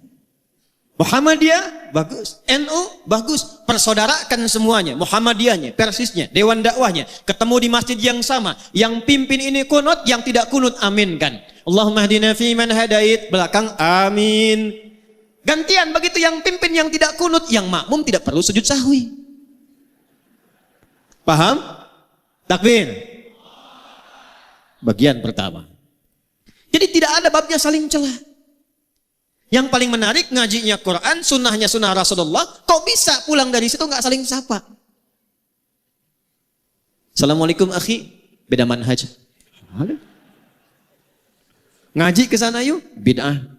Muhammadiyah bagus, NU bagus, persaudarakan semuanya, Muhammadiyahnya, persisnya, dewan dakwahnya, ketemu di masjid yang sama, yang pimpin ini kunut, yang tidak kunut aminkan. Allahumma hdina fi man hadait, belakang amin. Gantian begitu, yang pimpin yang tidak kunut, yang makmum tidak perlu sujud sahwi. Paham? Takbir. Bagian pertama. Jadi tidak ada babnya saling celah. Yang paling menarik, ngajinya Quran, sunnahnya sunnah Rasulullah, kok bisa pulang dari situ nggak saling sapa? Assalamualaikum akhi, beda manhaj. Ngaji ke sana yuk, bid'ah.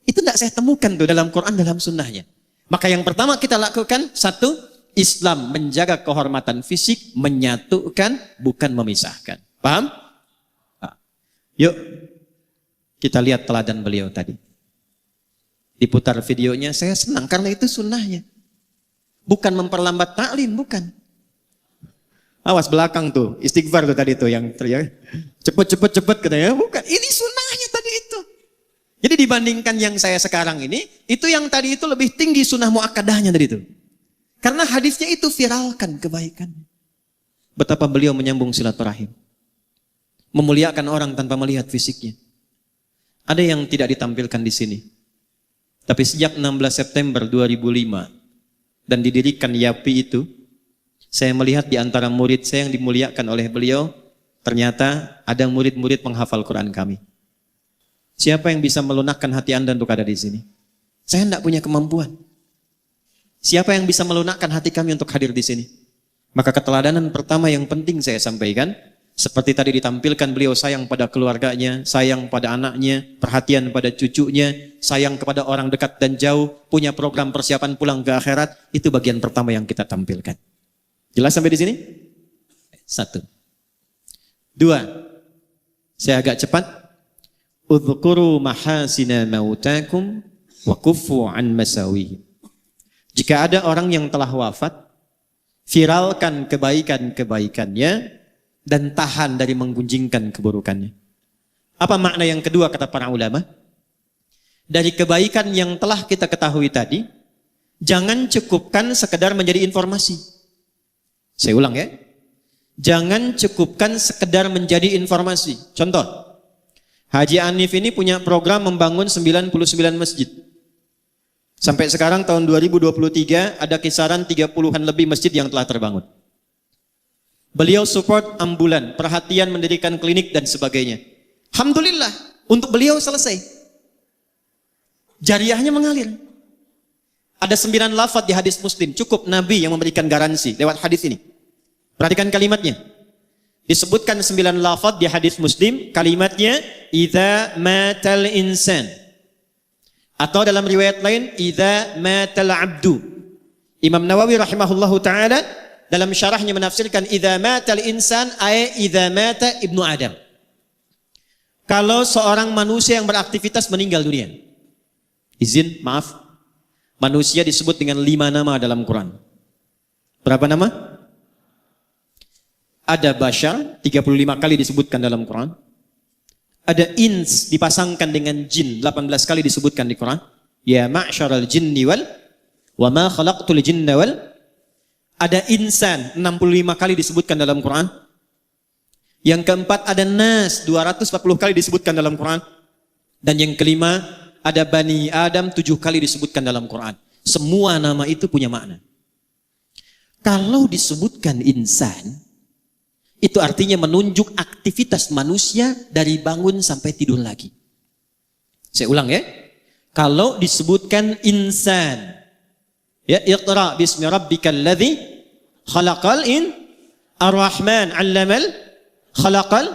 Itu tidak saya temukan tuh dalam Quran, dalam sunnahnya. Maka yang pertama kita lakukan, satu, Islam menjaga kehormatan fisik, menyatukan, bukan memisahkan. Paham? Yuk, kita lihat teladan beliau tadi. Diputar videonya, saya senang karena itu sunnahnya. Bukan memperlambat taklim, bukan. Awas belakang tuh, istighfar tuh tadi tuh yang teriak, cepet katanya, bukan. Ini sunnahnya tadi itu. Jadi dibandingkan yang saya sekarang ini, itu yang tadi itu lebih tinggi sunnah muakkadahnya tadi itu. Karena hadisnya itu viralkan kebaikan. Betapa beliau menyambung silaturahim. Memuliakan orang tanpa melihat fisiknya. Ada yang tidak ditampilkan di sini. Tapi sejak 16 September 2005 dan didirikan YAPI itu, saya melihat di antara murid saya yang dimuliakan oleh beliau, ternyata ada murid-murid penghafal Quran kami. Siapa yang bisa melunakkan hati Anda untuk ada di sini? Saya tidak punya kemampuan. Siapa yang bisa melunakkan hati kami untuk hadir di sini? Maka keteladanan pertama yang penting saya sampaikan, seperti tadi ditampilkan, beliau sayang pada keluarganya, sayang pada anaknya, perhatian pada cucunya, sayang kepada orang dekat dan jauh, punya program persiapan pulang ke akhirat. Itu bagian pertama yang kita tampilkan. Jelas sampai di sini? Satu. Dua. Saya agak cepat. Udhkuru mahasina mautakum wa kuffu an masawihi. Jika ada orang yang telah wafat, viralkan kebaikan-kebaikannya dan tahan dari menggunjingkan keburukannya. Apa makna yang kedua kata para ulama? Dari kebaikan yang telah kita ketahui tadi, jangan cukupkan sekedar menjadi informasi. Saya ulang ya. Jangan cukupkan sekedar menjadi informasi. Contoh, Haji Anif ini punya program membangun 99 masjid. Sampai sekarang tahun 2023 ada kisaran 30-an lebih masjid yang telah terbangun. Beliau support ambulan, perhatian mendirikan klinik dan sebagainya. Alhamdulillah, untuk beliau selesai. Jariahnya mengalir. Ada 9 lafaz di hadis Muslim, cukup Nabi yang memberikan garansi lewat hadis ini. Perhatikan kalimatnya. Disebutkan 9 lafaz di hadis Muslim, kalimatnya idza matal insan. Atau dalam riwayat lain idza matal abdu. Imam Nawawi rahimahullahu taala dalam syarahnya menafsirkan idza matal insan ay idza mata ibnu Adam. Kalau seorang manusia yang beraktivitas meninggal dunia. Izin, maaf. Manusia disebut dengan 5 nama dalam Quran. Berapa nama? Ada bashar, 35 kali disebutkan dalam Quran. Ada ins, dipasangkan dengan jin, 18 kali disebutkan di Quran. Ya ma'syaral jinni wal wa ma khalaqtul jinna wal. Ada insan, 65 kali disebutkan dalam Quran. Yang keempat ada nas, 240 kali disebutkan dalam Quran. Dan yang kelima ada Bani Adam, 7 kali disebutkan dalam Quran. Semua nama itu punya makna. Kalau disebutkan insan, itu artinya menunjuk aktivitas manusia dari bangun sampai tidur lagi. Saya ulang ya. Kalau disebutkan insan, ya iqra bismi rabbikal ladzi khalaqal ar-rahman 'allamal khalaqal.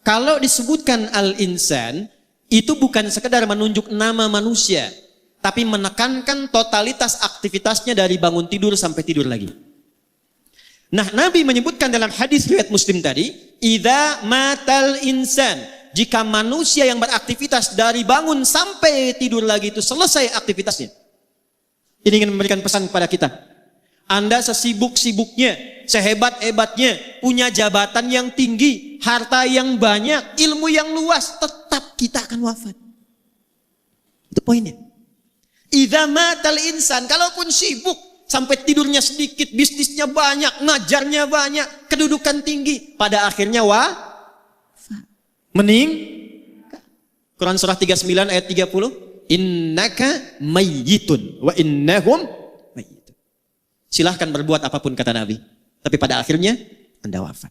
Kalau disebutkan al-insan, itu bukan sekedar menunjuk nama manusia, tapi menekankan totalitas aktivitasnya dari bangun tidur sampai tidur lagi. Nah, Nabi menyebutkan dalam hadis riwayat Muslim tadi, idza matal insan, jika manusia yang beraktivitas dari bangun sampai tidur lagi itu selesai aktivitasnya. Ini ingin memberikan pesan kepada kita. Anda sesibuk-sibuknya, sehebat-hebatnya, punya jabatan yang tinggi, harta yang banyak, ilmu yang luas, tetap kita akan wafat. Itu poinnya. Idza matal insan, kalaupun sibuk, sampai tidurnya sedikit, bisnisnya banyak, ngajarnya banyak, kedudukan tinggi, pada akhirnya wafat. Mening. Quran surah 39 ayat 30. Innaka mayyitun wa innahum mayyitun. Silahkan berbuat apapun kata Nabi. Tapi pada akhirnya Anda wafat.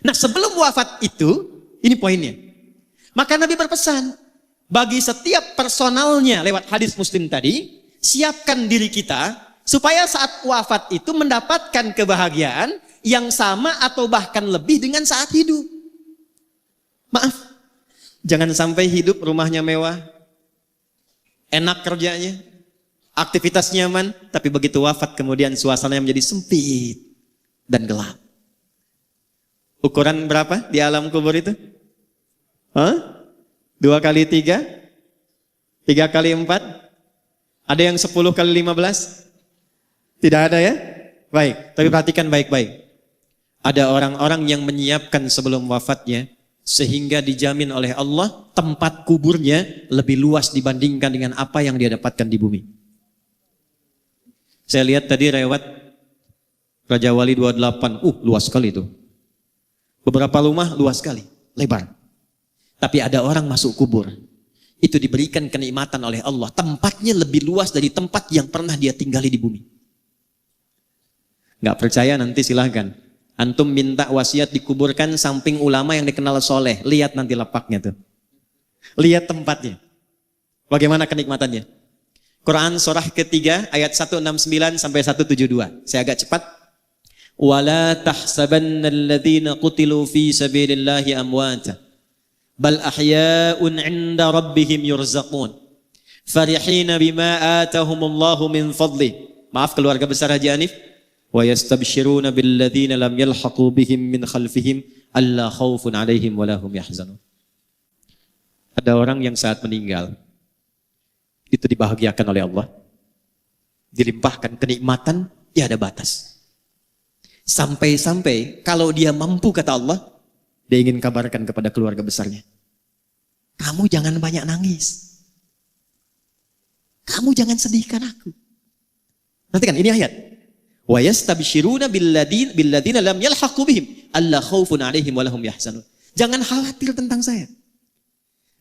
Nah sebelum wafat itu, ini poinnya. Maka Nabi berpesan, bagi setiap personalnya lewat hadis Muslim tadi, siapkan diri kita supaya saat wafat itu mendapatkan kebahagiaan yang sama atau bahkan lebih dengan saat hidup. Maaf, jangan sampai hidup rumahnya mewah, enak kerjanya, aktivitas nyaman, tapi begitu wafat kemudian suasananya menjadi sempit dan gelap. Ukuran berapa di alam kubur itu? 2 kali 3? 3 kali 4? Ada yang 10 kali 15? Tidak ada ya? Baik, tapi perhatikan baik-baik. Ada orang-orang yang menyiapkan sebelum wafatnya, sehingga dijamin oleh Allah tempat kuburnya lebih luas dibandingkan dengan apa yang dia dapatkan di bumi. Saya lihat tadi lewat Raja Wali 28, luas sekali itu. Beberapa rumah luas sekali, lebar. Tapi ada orang masuk kubur, itu diberikan kenikmatan oleh Allah. Tempatnya lebih luas dari tempat yang pernah dia tinggali di bumi. Nggak percaya nanti silahkan. Antum minta wasiat dikuburkan samping ulama yang dikenal soleh. Lihat nanti lapaknya tuh. Lihat tempatnya. Bagaimana kenikmatannya. Quran surah ketiga ayat 169 sampai 172. Saya agak cepat. Wala tahsabanna alladhina qutilu fi sabilillahi amwata. Bal ahya'un 'inda rabbihim yurzaqun. Farihina bima atahumullahu min fadli. Maaf keluarga besar Haji Hanif. Wa yastabshiruna billadzina lam yalhaqu bihim min khalfihim alla khaufun 'alaihim wa lahum yahzanun. Ada orang yang saat meninggal itu dibahagiakan oleh Allah. Dilimpahkan kenikmatan tiada batas. Sampai-sampai kalau dia mampu kata Allah, dia ingin kabarkan kepada keluarga besarnya. Kamu jangan banyak nangis. Kamu jangan sedihkan aku. Nanti kan ini ayat. Wa yastabshiruna billadzina lam yalhaqu bihim alla khaufun 'alaihim wa lahum yahzanun. Jangan khawatir tentang saya.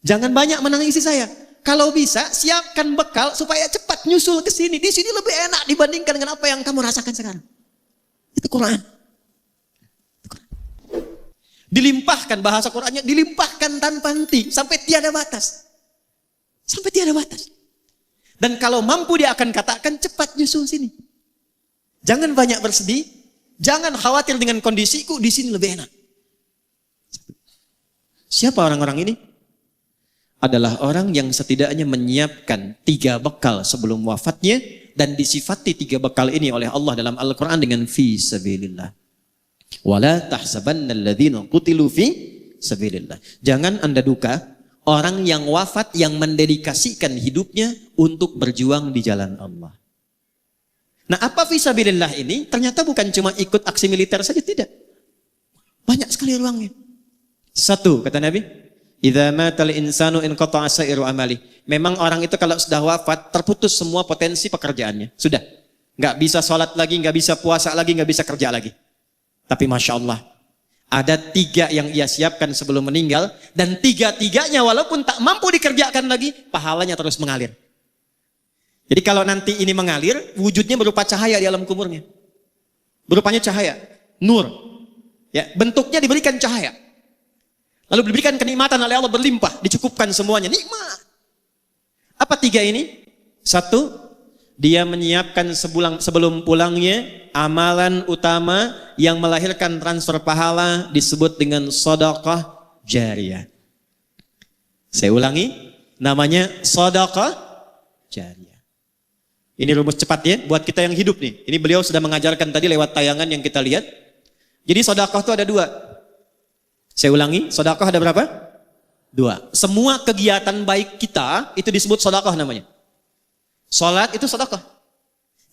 Jangan banyak menangisi saya. Kalau bisa siapkan bekal supaya cepat nyusul ke sini. Di sini lebih enak dibandingkan dengan apa yang kamu rasakan sekarang. Itu Quran. Dilimpahkan, bahasa Qurannya dilimpahkan tanpa henti sampai tiada batas. Sampai tiada batas. Dan kalau mampu dia akan katakan cepat nyusul sini. Jangan banyak bersedih, jangan khawatir dengan kondisiku, di sini lebih enak. Siapa orang-orang ini? Adalah orang yang setidaknya menyiapkan 3 bekal sebelum wafatnya dan disifati 3 bekal ini oleh Allah dalam Al-Quran dengan fi sabilillah. Wala tahsabanna alladhina qutilu fi sabilillah. Jangan Anda duka orang yang wafat yang mendedikasikan hidupnya untuk berjuang di jalan Allah. Nah, apa fi sabilillah ini? Ternyata bukan cuma ikut aksi militer saja, tidak. Banyak sekali ruangnya. 1, kata Nabi, idza matal insanu inqata'a sa'iru amali. Memang orang itu kalau sudah wafat terputus semua potensi pekerjaannya. Sudah. Enggak bisa sholat lagi, enggak bisa puasa lagi, enggak bisa kerja lagi. Tapi Masya Allah, ada 3 yang ia siapkan sebelum meninggal, dan 3-tiganya walaupun tak mampu dikerjakan lagi, pahalanya terus mengalir. Jadi kalau nanti ini mengalir, wujudnya berupa cahaya di alam kuburnya. Berupanya cahaya, nur. Ya, bentuknya diberikan cahaya. Lalu diberikan kenikmatan oleh Allah berlimpah, dicukupkan semuanya, nikmat. Apa 3 ini? 1, dia menyiapkan sebelum pulangnya amalan utama yang melahirkan transfer pahala disebut dengan sedekah jariyah. Saya ulangi, namanya sedekah jariyah. Ini rumus cepat ya buat kita yang hidup nih. Ini beliau sudah mengajarkan tadi lewat tayangan yang kita lihat. Jadi sedekah itu ada 2. Saya ulangi, sedekah ada berapa? 2. Semua kegiatan baik kita itu disebut sedekah namanya. Salat itu sedekah.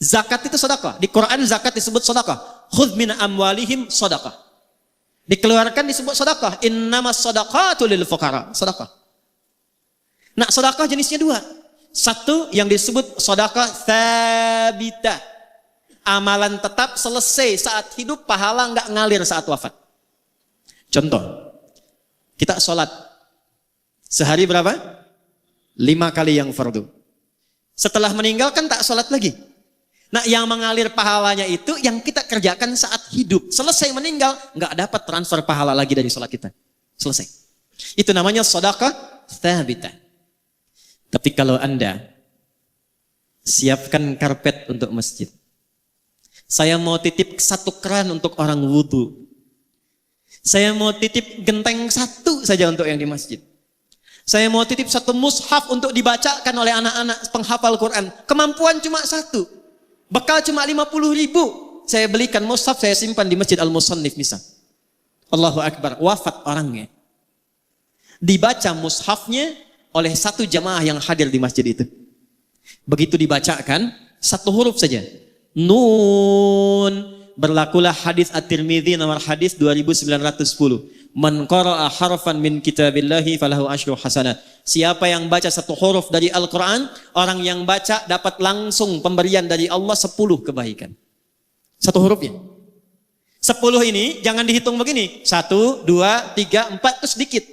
Zakat itu sedekah. Di Quran zakat disebut sedekah. Khudz min amwalihim sedekah. Dikeluarkan disebut sedekah. Innamas shadaqatu lil fuqara. Sedekah. Nah, sedekah jenisnya 2. 1 yang disebut sedekah tsabitah. Amalan tetap selesai saat hidup, pahala enggak ngalir saat wafat. Contoh. Kita sholat sehari berapa? 5 kali yang fardu. Setelah meninggal kan tak sholat lagi. Nah, yang mengalir pahalanya itu yang kita kerjakan saat hidup. Selesai meninggal, nggak dapat transfer pahala lagi dari sholat kita. Selesai. Itu namanya sedekah tsabitah. Tapi kalau Anda siapkan karpet untuk masjid. Saya mau titip 1 keran untuk orang wudhu. Saya mau titip genteng 1 saja untuk yang di masjid. Saya mau titip 1 mushaf untuk dibacakan oleh anak-anak penghafal Quran. Kemampuan cuma 1. Bekal cuma 50.000. Saya belikan mushaf, saya simpan di Masjid Al-Musannif misal. Allahu Akbar, wafat orangnya. Dibaca mushafnya oleh 1 jamaah yang hadir di masjid itu. Begitu dibacakan, 1 huruf saja. Nun. Berlakulah hadis At-Tirmidzi nomor hadis 2910. Man qara'a harfan min kitabillahi falahu asyru hasanat. Siapa yang baca 1 huruf dari Al-Quran, orang yang baca dapat langsung pemberian dari Allah 10 kebaikan. 1 hurufnya. 10 ini jangan dihitung begini. 1, 2, 3, 4 itu sedikit.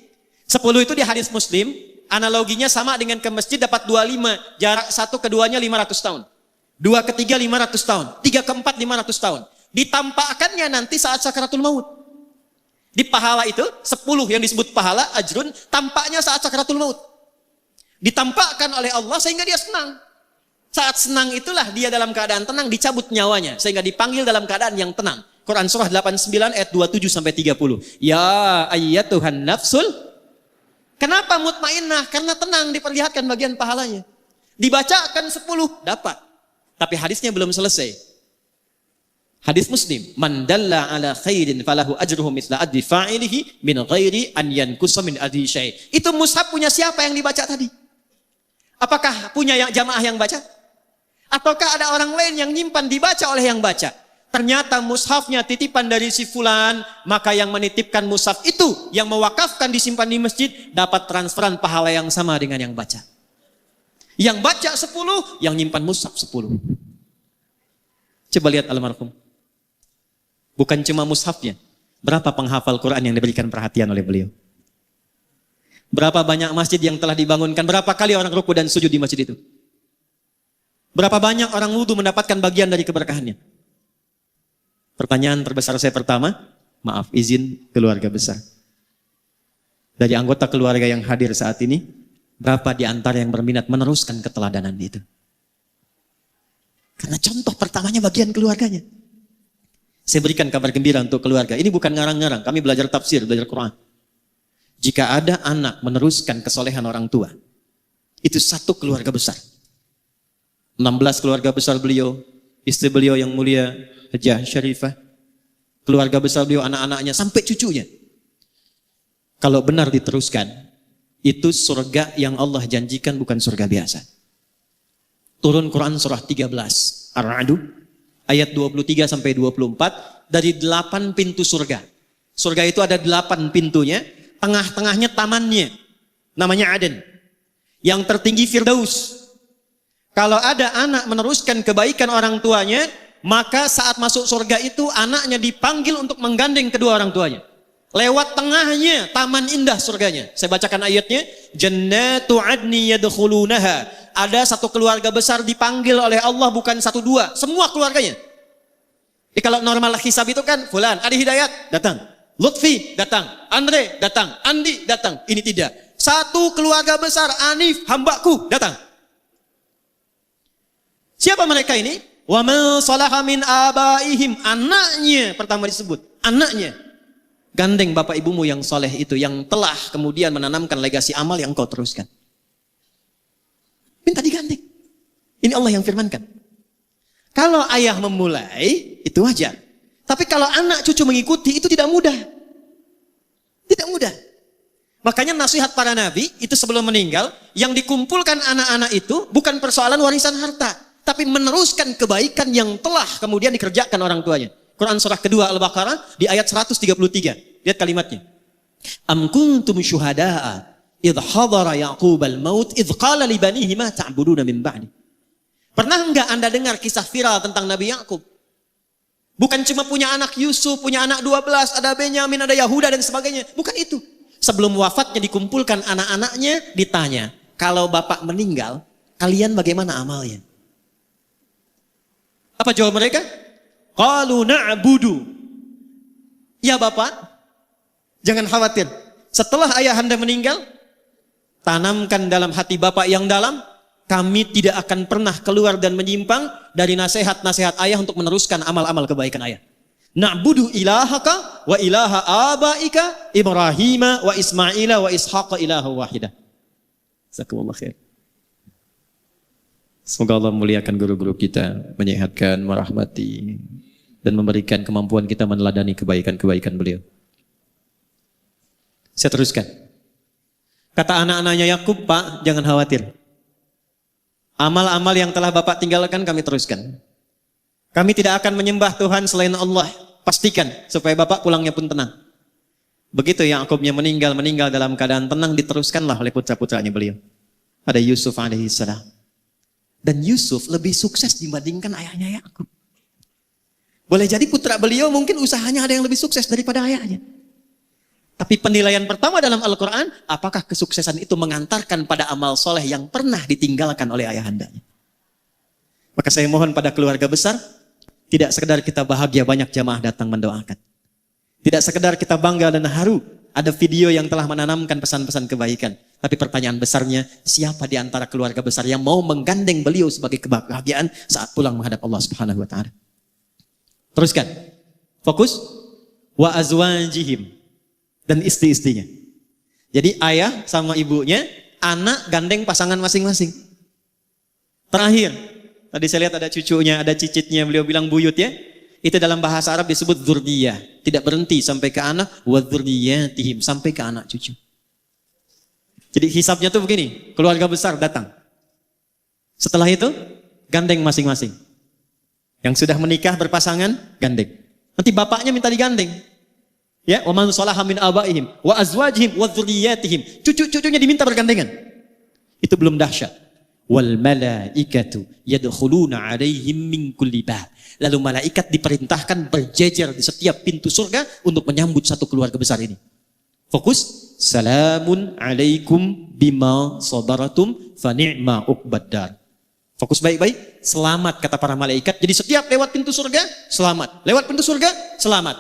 10 itu di hadis Muslim, analoginya sama dengan ke masjid dapat 25. Jarak 1 keduanya 500 tahun. 2 ke 3 500 tahun. 3 ke 4 500 tahun. Ditampakkannya nanti saat sakaratul maut. Di pahala itu, 10 yang disebut pahala, ajrun, tampaknya saat sakaratul maut. Ditampakkan oleh Allah sehingga dia senang. Saat senang itulah dia dalam keadaan tenang, dicabut nyawanya. Sehingga dipanggil dalam keadaan yang tenang. Quran surah 89 ayat 27-30. Ya ayyatuhan nafsul. Kenapa mutmainnah? Karena tenang, diperlihatkan bagian pahalanya. Dibacakan 10, dapat. Tapi hadisnya belum selesai. Hadis Muslim, man dalla ala khairin falahu ajruhu mithla adri fa'ilihi min ghairi an yankusa min adri syai'. Itu mushaf punya siapa yang dibaca tadi? Apakah punya yang jamaah yang baca? Ataukah ada orang lain yang nyimpan dibaca oleh yang baca? Ternyata mushafnya titipan dari si fulan, maka yang menitipkan mushaf itu yang mewakafkan disimpan di masjid dapat transferan pahala yang sama dengan yang baca. Yang baca 10, yang nyimpan mushaf 10. Coba lihat almarhum. Bukan cuma mushafnya. Berapa penghafal Quran yang diberikan perhatian oleh beliau? Berapa banyak masjid yang telah dibangunkan? Berapa kali orang ruku dan sujud di masjid itu? Berapa banyak orang wudhu mendapatkan bagian dari keberkahannya? Pertanyaan terbesar saya pertama, maaf izin keluarga besar. Dari anggota keluarga yang hadir saat ini, berapa di antara yang berminat meneruskan keteladanan itu? Karena contoh pertamanya bagian keluarganya. Saya berikan kabar gembira untuk keluarga. Ini bukan ngarang-ngarang, kami belajar tafsir, belajar Quran. Jika ada anak meneruskan kesolehan orang tua, itu 1 keluarga besar. 16 keluarga besar beliau, istri beliau yang mulia, Hajah Syarifah, keluarga besar beliau, anak-anaknya, sampai cucunya. Kalau benar diteruskan, itu surga yang Allah janjikan, bukan surga biasa. Turun Quran surah 13, Ar-Ra'd, ayat 23 sampai 24, dari 8 pintu surga. Surga itu ada 8 pintunya, tengah-tengahnya tamannya, namanya Aden. Yang tertinggi Firdaus. Kalau ada anak meneruskan kebaikan orang tuanya, maka saat masuk surga itu anaknya dipanggil untuk menggandeng kedua orang tuanya. Lewat tengahnya, taman indah surganya. Saya bacakan ayatnya. Jannatu adni yadkhulunaha. Ada 1 keluarga besar dipanggil oleh Allah, bukan 1, 2. Semua keluarganya. Jadi kalau normal hisab itu kan, fulan, Adi Hidayat, datang. Lutfi, datang. Andre, datang. Andi, datang. Ini tidak. 1 keluarga besar, Anif, hambaku, datang. Siapa mereka ini? Wa man salaha min abaihim. Anaknya pertama disebut. Anaknya. Gandeng bapak ibumu yang soleh itu, yang telah kemudian menanamkan legasi amal yang kau teruskan. Minta digandeng. Ini Allah yang firmankan. Kalau ayah memulai, itu wajar. Tapi kalau anak cucu mengikuti, itu tidak mudah. Tidak mudah. Makanya nasihat para nabi, itu sebelum meninggal, yang dikumpulkan anak-anak itu, bukan persoalan warisan harta, tapi meneruskan kebaikan yang telah kemudian dikerjakan orang tuanya. Quran surah kedua Al-Baqarah di ayat 133. Lihat kalimatnya. Am kuntum syuhada'a idh hadara Ya'qub al-maut idh qala li banihi ma ta'buduna min ba'di. Pernah enggak Anda dengar kisah viral tentang Nabi Ya'qub? Bukan cuma punya anak Yusuf, punya anak 12, ada Benyamin, ada Yahuda dan sebagainya. Bukan itu. Sebelum wafatnya dikumpulkan anak-anaknya, ditanya, kalau bapak meninggal, kalian bagaimana amalnya? Apa jawab mereka? Qalu na'budu. Ya bapak, jangan khawatir. Setelah ayahanda meninggal, tanamkan dalam hati bapak yang dalam, kami tidak akan pernah keluar dan menyimpang dari nasihat-nasihat ayah untuk meneruskan amal-amal kebaikan ayah. Na'budu ilahaka wa ilaha abaika Ibrahim wa Ismaila wa Ishaqa ilaha wahidah. Jazakumullah khair. Semoga Allah memuliakan guru-guru kita, menyehatkan, merahmati, dan memberikan kemampuan kita meneladani kebaikan-kebaikan beliau. Saya teruskan. Kata anak-anaknya Yakub, Pak, jangan khawatir. Amal-amal yang telah Bapak tinggalkan kami teruskan. Kami tidak akan menyembah Tuhan selain Allah. Pastikan supaya Bapak pulangnya pun tenang. Begitu Yakubnya meninggal dalam keadaan tenang, diteruskanlah oleh putra-putranya beliau. Ada Yusuf alaihissalam. Dan Yusuf lebih sukses dibandingkan ayahnya Yakub. Boleh jadi putra beliau mungkin usahanya ada yang lebih sukses daripada ayahnya. Tapi penilaian pertama dalam Al-Quran, apakah kesuksesan itu mengantarkan pada amal soleh yang pernah ditinggalkan oleh ayahandanya? Maka saya mohon pada keluarga besar, tidak sekedar kita bahagia banyak jamaah datang mendoakan. Tidak sekedar kita bangga dan haru, ada video yang telah menanamkan pesan-pesan kebaikan. Tapi pertanyaan besarnya, siapa di antara keluarga besar yang mau menggandeng beliau sebagai kebahagiaan saat pulang menghadap Allah Subhanahu wa Ta'ala? Teruskan. Fokus. Wa azwajihim. Dan istri-istrinya. Jadi ayah sama ibunya, anak gandeng pasangan masing-masing. Terakhir, tadi saya lihat ada cucunya, ada cicitnya, beliau bilang buyut ya. Itu dalam bahasa Arab disebut dzurriyyah. Tidak berhenti sampai ke anak, wa dzurriyyatihim, sampai ke anak cucu. Jadi hisabnya tuh begini, keluarga besar datang. Setelah itu, gandeng masing-masing. Yang sudah menikah berpasangan, gandeng. Nanti bapaknya minta digandeng. Ya, wa man salaha min abaihim wa azwajihim wa dzurriyyatihim. Cucu-cucunya diminta bergandengan. Itu belum dahsyat. Wal malaikatu yadkhuluna 'alaihim min kulli bab. Lalu malaikat diperintahkan berjejer di setiap pintu surga untuk menyambut satu keluarga besar ini. Fokus. Salamun 'alaikum bima sabaratum fa ni'ma uqbaddar. Fokus baik-baik. Selamat kata para malaikat. Jadi setiap lewat pintu surga, selamat. Lewat pintu surga, selamat.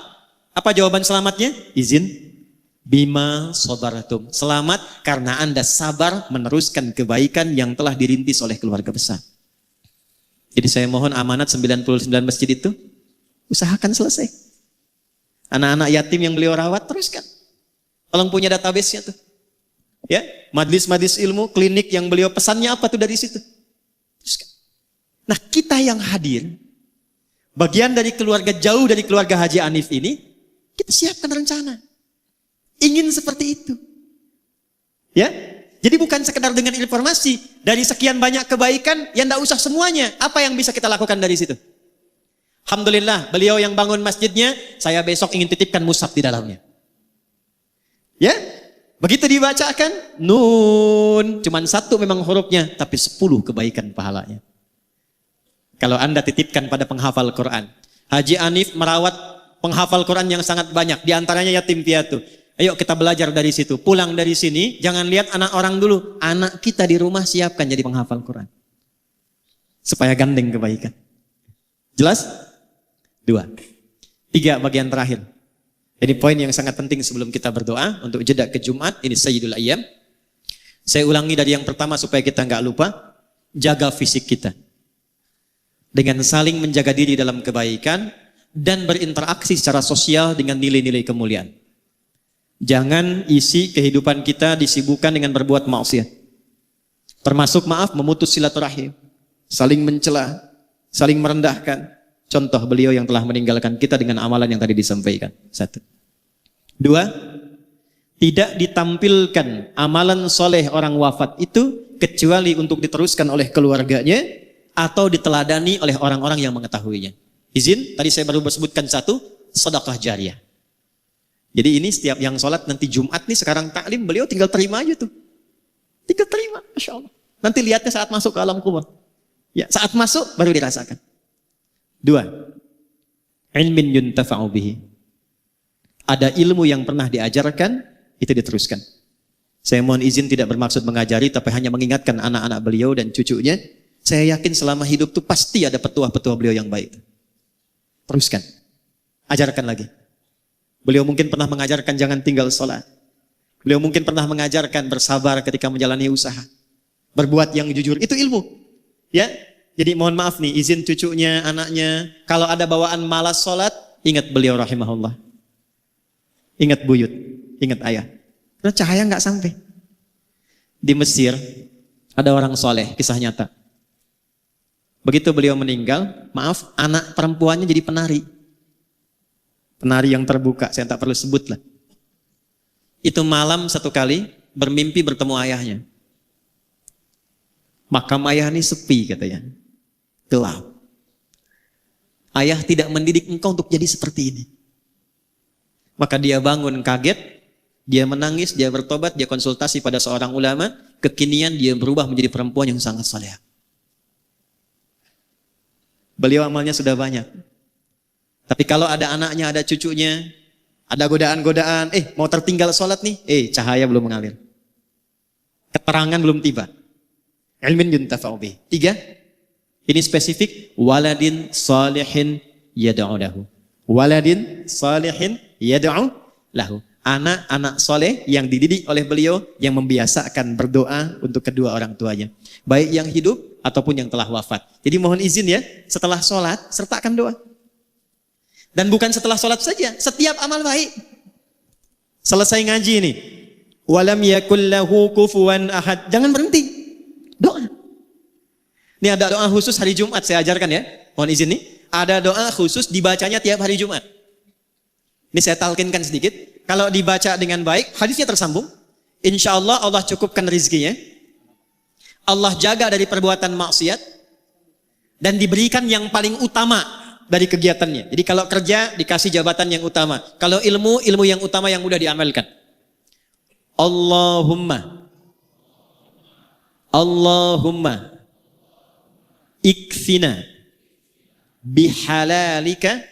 Apa jawaban selamatnya? Izin. Bima sabaratum. Selamat karena Anda sabar meneruskan kebaikan yang telah dirintis oleh keluarga besar. Jadi saya mohon amanat 99 masjid itu, usahakan selesai. Anak-anak yatim yang beliau rawat, teruskan. Tolong punya database-nya tuh. Ya, majlis-majlis ilmu, klinik yang beliau pesannya apa tuh dari situ. Teruskan. Nah, kita yang hadir, bagian dari keluarga jauh dari keluarga Haji Anif ini, kita siapkan rencana. Ingin seperti itu. Ya. Jadi bukan sekedar dengan informasi. Dari sekian banyak kebaikan, ya enggak usah semuanya. Apa yang bisa kita lakukan dari situ? Alhamdulillah, beliau yang bangun masjidnya, saya besok ingin titipkan mushaf di dalamnya. Ya. Begitu dibacakan, nun. Cuman satu memang hurufnya, tapi 10 kebaikan pahalanya. Kalau Anda titipkan pada penghafal Quran. Haji Anif merawat penghafal Quran yang sangat banyak. Di antaranya yatim piatu. Ayo kita belajar dari situ. Pulang dari sini, jangan lihat anak orang dulu. Anak kita di rumah siapkan jadi penghafal Quran. Supaya gandeng kebaikan. Jelas? 2. 3 bagian terakhir. Ini poin yang sangat penting sebelum kita berdoa. Untuk jeda ke Jumat, ini Sayyidul Ayyam. Saya ulangi dari yang pertama supaya kita nggak lupa. Jaga fisik kita. Dengan saling menjaga diri dalam kebaikan. Dan berinteraksi secara sosial dengan nilai-nilai kemuliaan. Jangan isi kehidupan kita disibukkan dengan berbuat maksiat. Termasuk memutus silaturahim, saling mencela, saling merendahkan. Contoh beliau yang telah meninggalkan kita dengan amalan yang tadi disampaikan. 1. 2. Tidak ditampilkan amalan soleh orang wafat itu kecuali untuk diteruskan oleh keluarganya atau diteladani oleh orang-orang yang mengetahuinya. Izin, tadi saya baru sebutkan 1, sedekah jariah. Jadi ini setiap yang sholat nanti Jumat nih sekarang taklim, beliau tinggal terima aja tuh. Tinggal terima, Masya Allah. Nanti lihatnya saat masuk ke alam kubur. Ya, saat masuk baru dirasakan. 2. Ilmin yuntafa'u bihi. Ada ilmu yang pernah diajarkan itu diteruskan. Saya mohon izin tidak bermaksud mengajari, tapi hanya mengingatkan anak-anak beliau dan cucunya. Saya yakin selama hidup tuh pasti ada petua-petua beliau yang baik. Teruskan. Ajarkan lagi. Beliau mungkin pernah mengajarkan jangan tinggal sholat. Beliau mungkin pernah mengajarkan bersabar ketika menjalani usaha. Berbuat yang jujur, itu ilmu. Ya, jadi mohon maaf nih, izin cucunya, anaknya. Kalau ada bawaan malas sholat, ingat beliau rahimahullah. Ingat buyut, ingat ayah. Karena cahaya nggak sampai. Di Mesir, ada orang soleh, kisah nyata. Begitu beliau meninggal, maaf, anak perempuannya jadi penari. Penari yang terbuka, saya tak perlu sebut lah. Itu malam satu kali, bermimpi bertemu ayahnya. Makam ayah ini sepi katanya. Gelap. Ayah tidak mendidik engkau untuk jadi seperti ini. Maka dia bangun kaget, dia menangis, dia bertobat, dia konsultasi pada seorang ulama, kekinian dia berubah menjadi perempuan yang sangat saleh. Beliau amalnya sudah banyak. Tapi kalau ada anaknya, ada cucunya, ada godaan-godaan, mau tertinggal sholat nih, cahaya belum mengalir. Keterangan belum tiba. Ilmin yuntafa'u bih. 3, ini spesifik, waladin salihin yad'u lahu. Waladin salihin yad'u lahu. Anak-anak soleh yang dididik oleh beliau yang membiasakan berdoa untuk kedua orang tuanya. Baik yang hidup ataupun yang telah wafat. Jadi mohon izin ya, setelah sholat sertakan doa. Dan bukan setelah sholat saja, setiap amal baik. Selesai ngaji ini, walam yakul lahu kufuwan ahad. Jangan berhenti, doa. Ini ada doa khusus hari Jumat saya ajarkan ya. Mohon izin nih, ada doa khusus dibacanya tiap hari Jumat. Ini saya talkinkan sedikit. Kalau dibaca dengan baik, hadisnya tersambung. Insya Allah Allah cukupkan rezekinya. Allah jaga dari perbuatan maksiat. Dan diberikan yang paling utama dari kegiatannya. Jadi kalau kerja dikasih jabatan yang utama. Kalau ilmu, ilmu yang utama yang mudah diamalkan. Allahumma ikfina bihalalika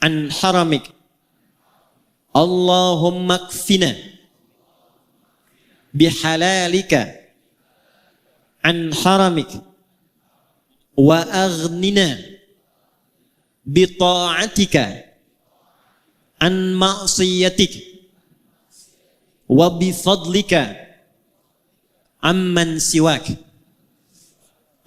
an haramik. Allahumma kfina bihalalika an haramik wa aghnina bita'atika an ma'siyatik wa bifadlika amman siwak.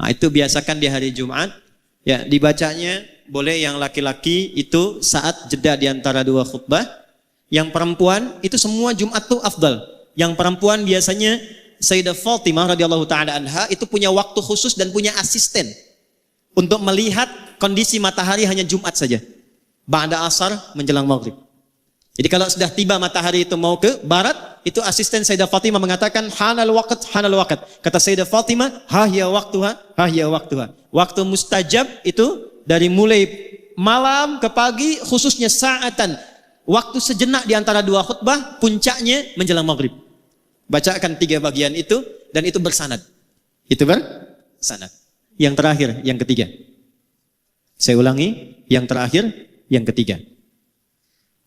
Nah, itu biasakan di hari Jumat. Ya, dibacanya boleh yang laki-laki itu saat jeda di antara dua khutbah. Yang perempuan itu semua Jumat tuh afdal. Yang perempuan biasanya Sayyidah Fatimah radhiyallahu taala anha itu punya waktu khusus dan punya asisten untuk melihat kondisi matahari hanya Jumat saja. Ba'da asar menjelang maghrib. Jadi kalau sudah tiba matahari itu mau ke barat, itu asisten Sayyidah Fatimah mengatakan hanal waqt, hanal waqt. Kata Sayyidah Fatimah, ha hiya waqtuha, ha hiya waqtuha. Waktu mustajab itu dari mulai malam ke pagi, khususnya saatan. Waktu sejenak di antara dua khutbah, puncaknya menjelang maghrib. Bacakan 3 bagian itu, dan itu bersanad. Itu bersanad. Yang terakhir, yang ketiga. Saya ulangi, yang terakhir, yang ketiga.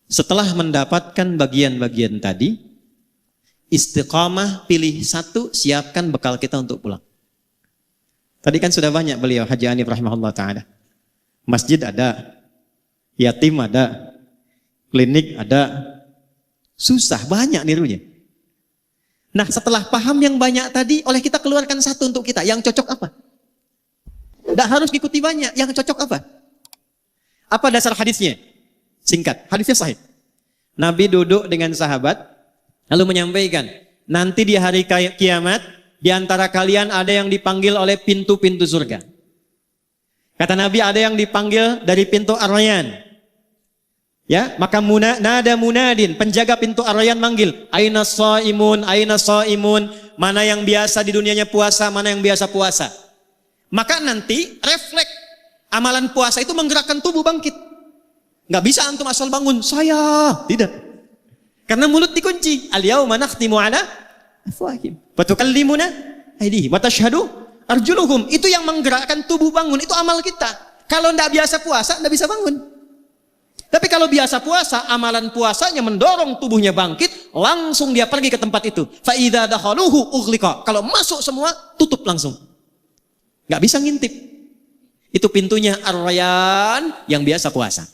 Setelah mendapatkan bagian-bagian tadi, istiqamah, pilih satu, siapkan bekal kita untuk pulang. Tadi kan sudah banyak beliau, Haji Hanif rahimahullah ta'ala. Masjid ada, yatim ada, klinik ada, susah, banyak nirunya. Nah setelah paham yang banyak tadi, oleh kita keluarkan satu untuk kita, yang cocok apa? Tidak harus ikuti banyak, yang cocok apa? Apa dasar hadisnya? Singkat, hadisnya sahih. Nabi duduk dengan sahabat, lalu menyampaikan, nanti di hari kiamat, di antara kalian ada yang dipanggil oleh pintu-pintu surga. Kata Nabi, ada yang dipanggil dari pintu Ar-Rayyan. Ya, maka nada munadin, penjaga pintu Ar-Rayyan manggil, aina shaimun, aina shaimun, mana yang biasa di dunianya puasa, mana yang biasa puasa. Maka nanti refleks amalan puasa itu menggerakkan tubuh bangkit. Nggak bisa antum asal bangun, saya tidak. Karena mulut dikunci. Al-yauma nakhtimu ala afwahihim wa tukallimuna aydihim wa tashhadu arjuluhum. Itu yang menggerakkan tubuh bangun, itu amal kita. Kalau nggak biasa puasa, nggak bisa bangun. Tapi kalau biasa puasa, amalan puasanya mendorong tubuhnya bangkit, langsung dia pergi ke tempat itu. Fa idza dakhaluhu ughliqa. Kalau masuk semua, tutup langsung. Enggak bisa ngintip. Itu pintunya Ar-Rayyan yang biasa puasa.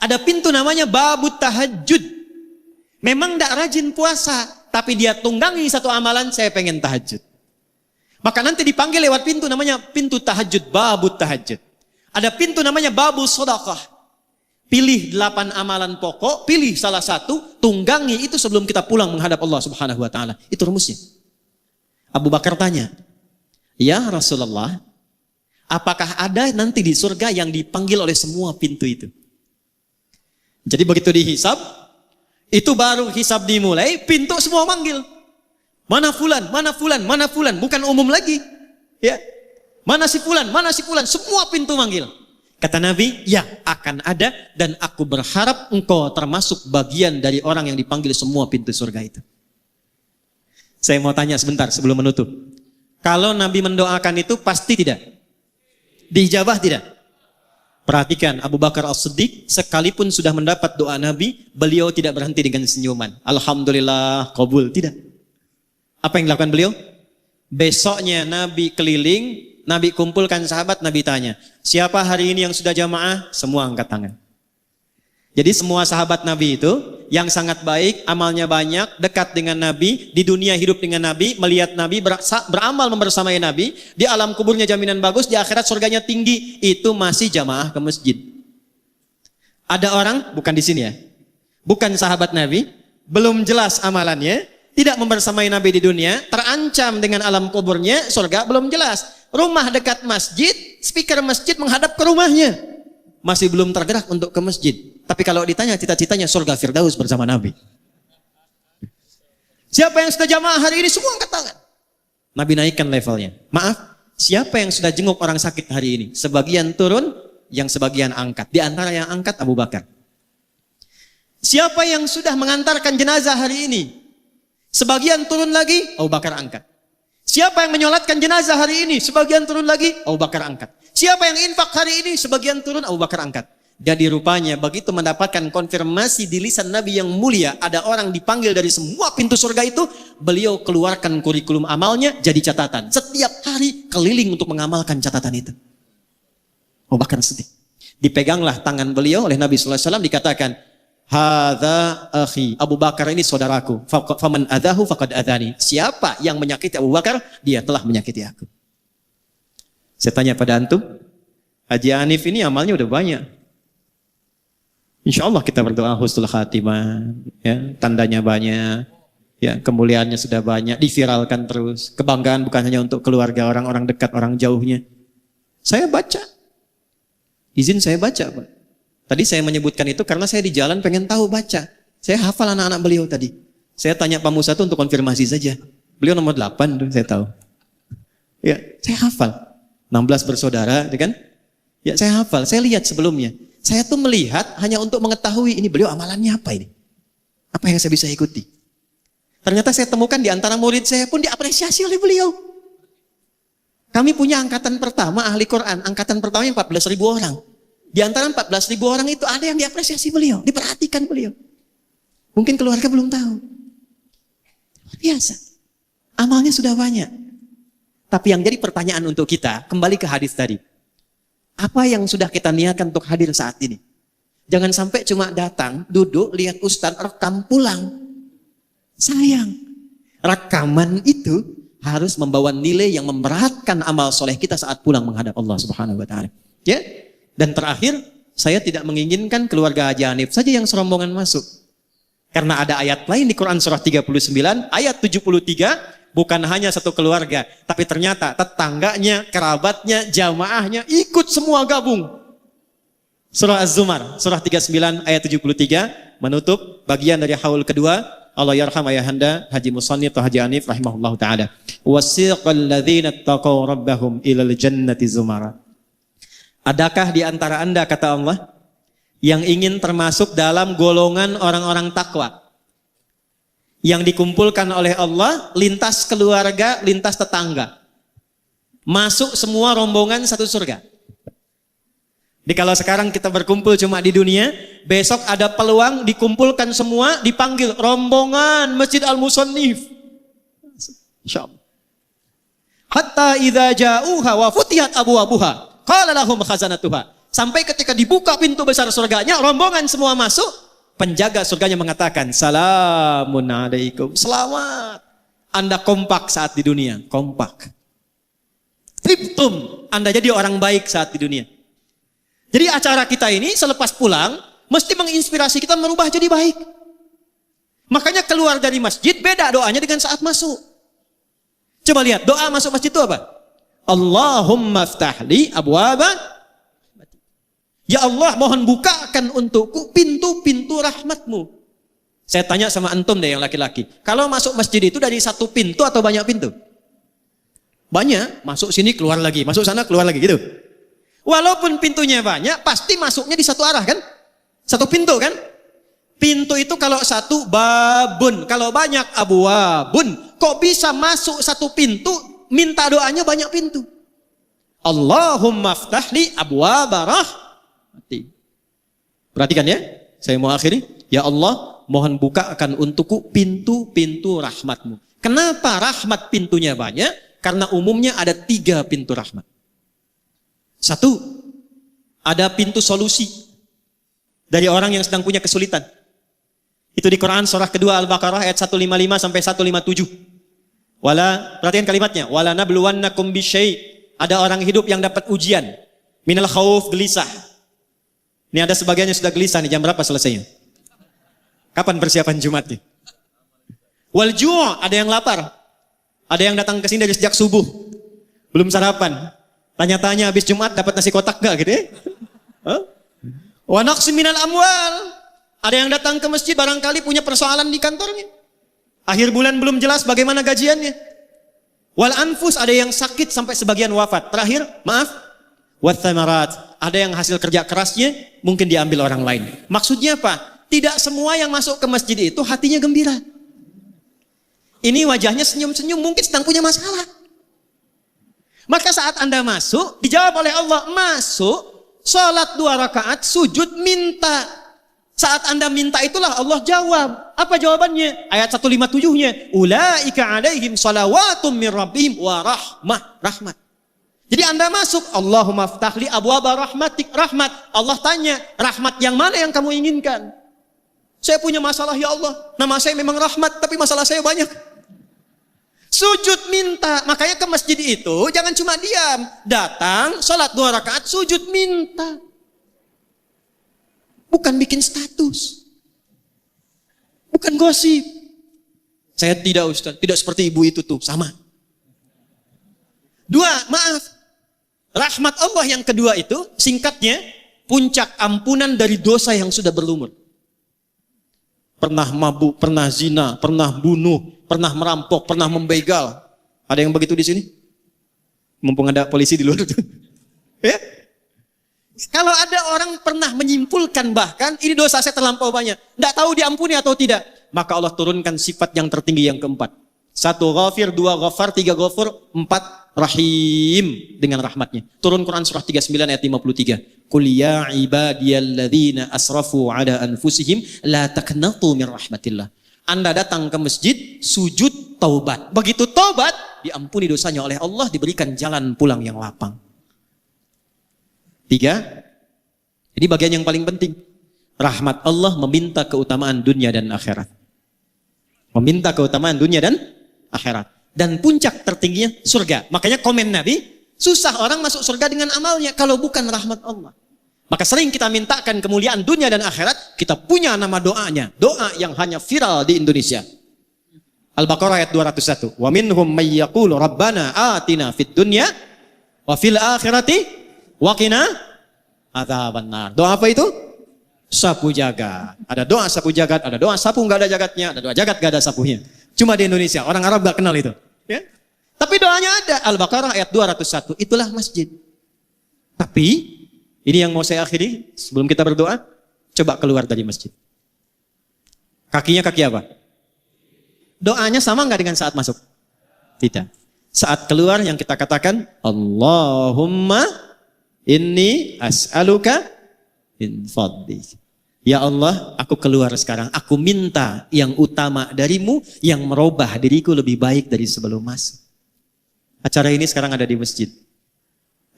Ada pintu namanya babut tahajud. Memang enggak rajin puasa, tapi dia tunggangi satu amalan, saya pengen tahajud. Maka nanti dipanggil lewat pintu namanya pintu tahajud, babut tahajud. Ada pintu namanya babu sedekah. Pilih 8 amalan pokok, pilih salah satu, tunggangi itu sebelum kita pulang menghadap Allah Subhanahu wa taala. Itu rumusnya. Abu Bakar tanya, "Ya Rasulullah, apakah ada nanti di surga yang dipanggil oleh semua pintu itu?" Jadi begitu dihisab, itu baru hisab dimulai, pintu semua manggil. Mana fulan, mana fulan, mana fulan, bukan umum lagi. Ya. Mana si fulan, semua pintu manggil. Kata Nabi, ya akan ada dan aku berharap engkau termasuk bagian dari orang yang dipanggil semua pintu surga itu. Saya mau tanya sebentar sebelum menutup. Kalau Nabi mendoakan itu pasti tidak? Diijabah tidak? Perhatikan Abu Bakar As-Siddiq sekalipun sudah mendapat doa Nabi, beliau tidak berhenti dengan senyuman. Alhamdulillah, qabul. Tidak. Apa yang dilakukan beliau? Besoknya Nabi keliling, Nabi kumpulkan sahabat, Nabi tanya, siapa hari ini yang sudah jamaah? Semua angkat tangan. Jadi semua sahabat Nabi itu yang sangat baik, amalnya banyak, dekat dengan Nabi, di dunia hidup dengan Nabi, melihat Nabi, beramal membersamai Nabi, di alam kuburnya jaminan bagus, di akhirat surganya tinggi, itu masih jamaah ke masjid. Ada orang, bukan di sini ya, bukan sahabat Nabi, belum jelas amalannya, tidak membersamai Nabi di dunia, terancam dengan alam kuburnya, surga belum jelas. Rumah dekat masjid, speaker masjid menghadap ke rumahnya. Masih belum tergerak untuk ke masjid. Tapi kalau ditanya cita-citanya surga Firdaus bersama Nabi. Siapa yang sudah jamaah hari ini? Semua angkat tangan. Nabi naikkan levelnya. Maaf, siapa yang sudah jenguk orang sakit hari ini? Sebagian turun, yang sebagian angkat. Di antara yang angkat Abu Bakar. Siapa yang sudah mengantarkan jenazah hari ini? Sebagian turun lagi, Abu Bakar angkat. Siapa yang menyolatkan jenazah hari ini? Sebagian turun lagi, Abu Bakar angkat. Siapa yang infak hari ini? Sebagian turun, Abu Bakar angkat. Jadi rupanya begitu mendapatkan konfirmasi di lisan Nabi yang mulia, ada orang dipanggil dari semua pintu surga itu, beliau keluarkan kurikulum amalnya jadi catatan. Setiap hari keliling untuk mengamalkan catatan itu. Abu Bakar sedih. Dipeganglah tangan beliau oleh Nabi sallallahu alaihi wasallam, dikatakan, hadza akhi, Abu Bakar ini saudaraku. Faman adahu faqad adani. Siapa yang menyakiti Abu Bakar, dia telah menyakiti aku. Saya tanya pada antum, Haji Hanif ini amalnya udah banyak. Insya Allah kita berdoa husnul khatimah, ya, tandanya banyak, ya, kemuliaannya sudah banyak, diviralkan terus. Kebanggaan bukan hanya untuk keluarga, orang-orang dekat, orang jauhnya. Saya baca, izin saya baca, Pak. Tadi saya menyebutkan itu karena saya di jalan pengen tahu baca. Saya hafal anak-anak beliau tadi. Saya tanya Pak Musa itu untuk konfirmasi saja. Beliau nomor 8 tuh saya tahu. Ya, saya hafal. 16 bersaudara, kan? Ya, saya hafal. Saya lihat sebelumnya. Saya tuh melihat hanya untuk mengetahui ini beliau amalannya apa ini. Apa yang saya bisa ikuti. Ternyata saya temukan di antara murid saya pun diapresiasi oleh beliau. Kami punya angkatan pertama ahli Quran. Angkatan pertamanya 14.000 orang. Di antara 14.000 orang itu ada yang diapresiasi beliau, diperhatikan beliau. Mungkin keluarga belum tahu. Biasa. Amalnya sudah banyak. Tapi yang jadi pertanyaan untuk kita, kembali ke hadis tadi. Apa yang sudah kita niatkan untuk hadir saat ini? Jangan sampai cuma datang, duduk, lihat ustaz, rekam, pulang. Sayang. Rekaman itu harus membawa nilai yang memberatkan amal soleh kita saat pulang menghadap Allah Subhanahu wa taala. Ya? Dan terakhir, saya tidak menginginkan keluarga Haji Hanif saja yang serombongan masuk. Karena ada ayat lain di Quran surah 39, ayat 73, bukan hanya satu keluarga, tapi ternyata tetangganya, kerabatnya, jamaahnya ikut semua gabung. Surah Az-Zumar, surah 39, ayat 73, menutup bagian dari haul kedua. Allah yarham ayahanda Haji Musannif atau Haji Hanif rahimahullah ta'ala. Wasiqal ladzina taqaw rabbahum ilal jannati zumara. Adakah di antara anda, kata Allah, yang ingin termasuk dalam golongan orang-orang takwa yang dikumpulkan oleh Allah, lintas keluarga, lintas tetangga, masuk semua rombongan satu surga? Jadi kalau sekarang kita berkumpul cuma di dunia, besok ada peluang dikumpulkan semua, dipanggil rombongan Masjid Al-Musannif. Insyaallah. Hatta idza ja'uha wa futihat abwabuha qala lahum khazanatuha. Sampai ketika dibuka pintu besar surganya, rombongan semua masuk, penjaga surganya mengatakan, "Salamun alaikum." Selamat. Anda kompak saat di dunia, kompak. Tibtum, Anda jadi orang baik saat di dunia. Jadi acara kita ini selepas pulang mesti menginspirasi kita merubah jadi baik. Makanya keluar dari masjid beda doanya dengan saat masuk. Coba lihat doa masuk masjid itu apa? Allahumma ftahli abwaba. Ya Allah, mohon bukakan untukku pintu-pintu rahmatmu. Saya tanya sama antum deh yang laki-laki. Kalau masuk masjid itu dari satu pintu atau banyak pintu? Banyak. Masuk sini keluar lagi, masuk sana keluar lagi gitu. Walaupun pintunya banyak, pasti masuknya di satu arah kan? Satu pintu kan? Pintu itu kalau satu babun, kalau banyak abwabun. Kok bisa masuk satu pintu, minta doanya banyak pintu? Allahumma ftahli abwaba rahmati. Perhatikan ya, saya mau akhiri. Ya Allah, mohon bukakan untukku pintu-pintu rahmatmu. Kenapa rahmat pintunya banyak? Karena umumnya ada 3 pintu rahmat. 1, ada pintu solusi dari orang yang sedang punya kesulitan. Itu di Quran surah kedua Al-Baqarah ayat 155 sampai 157. Perhatikan kalimatnya. Wala nabluwannakum bisyai'. Ada orang hidup yang dapat ujian. Minal khauf, gelisah. Ini ada sebagian yang sudah gelisah nih, jam berapa selesainya? Kapan persiapan Jumatnya? Wal ju', ada yang lapar. Ada yang datang ke sini dari sejak subuh. Belum sarapan. Tanya-tanya habis Jumat dapat nasi kotak gak gitu ya? Wa naqsim minal amwal. Ada yang datang ke masjid barangkali punya persoalan di kantornya. Akhir bulan belum jelas bagaimana gajiannya. Wal anfus, ada yang sakit sampai sebagian wafat. Terakhir, maaf, wat thamarat, ada yang hasil kerja kerasnya mungkin diambil orang lain. Maksudnya apa? Tidak semua yang masuk ke masjid itu hatinya gembira. Ini wajahnya senyum-senyum, mungkin sedang punya masalah. Maka saat Anda masuk, dijawab oleh Allah, masuk, sholat 2 rakaat, sujud, minta. Saat Anda minta itulah Allah jawab. Apa jawabannya? Ayat 157-nya. Ulaika alaihim salawatum min rabbihim wa rahmat. Jadi Anda masuk, Allahumma ftahli abwaba rahmatik, rahmat. Allah tanya, rahmat yang mana yang kamu inginkan? Saya punya masalah ya Allah. Nama saya memang rahmat, tapi masalah saya banyak. Sujud minta. Makanya ke masjid itu jangan cuma diam. Datang, sholat 2 rakaat, sujud minta. Bukan bikin status. Bukan gosip. Saya tidak Ustaz, tidak seperti ibu itu tuh, sama. 2, maaf. Rahmat Allah yang kedua itu, singkatnya, puncak ampunan dari dosa yang sudah berlumur. Pernah mabuk, pernah zina, pernah bunuh, pernah merampok, pernah membegal. Ada yang begitu di sini? Mumpung ada polisi di luar itu. Ya? Kalau ada orang pernah menyimpulkan bahkan ini dosa saya terlampau banyak, tidak tahu diampuni atau tidak, maka Allah turunkan sifat yang tertinggi yang keempat. 1 ghafir, 2 ghafar, 3 ghafur, 4 rahim dengan rahmatnya. Turun Quran surah 39 ayat 53. Qul ya ibadiyalladzina asrafu ala anfusihim la taqnatu min rahmatillah. Anda datang ke masjid, sujud, taubat. Begitu taubat, diampuni dosanya oleh Allah, diberikan jalan pulang yang lapang. 3. Ini bagian yang paling penting. Rahmat Allah meminta keutamaan dunia dan akhirat. Meminta keutamaan dunia dan akhirat. Dan puncak tertingginya surga. Makanya komen Nabi, susah orang masuk surga dengan amalnya kalau bukan rahmat Allah. Maka sering kita mintakan kemuliaan dunia dan akhirat, kita punya nama doanya. Doa yang hanya viral di Indonesia. Al-Baqarah ayat 201. Wa minhum may yaqulu rabbana atina fid dunya wa fil akhirati wa qina adzabannar. Doa apa itu? Sapu jagat. Ada doa sapu jagat, ada doa sapu enggak ada jagatnya, ada doa jagat enggak ada sapunya. Cuma di Indonesia, orang Arab enggak kenal itu. Ya? Tapi doanya ada. Al-Baqarah ayat 201. Itulah masjid. Tapi ini yang mau saya akhiri sebelum kita berdoa. Coba keluar dari masjid. Kakinya kaki apa? Doanya sama enggak dengan saat masuk? Tidak. Saat keluar yang kita katakan Allahumma Inni as'aluka min fadli. Ya Allah, aku keluar sekarang. Aku minta yang utama darimu, yang merubah diriku lebih baik dari sebelum masuk. Acara ini sekarang ada di masjid.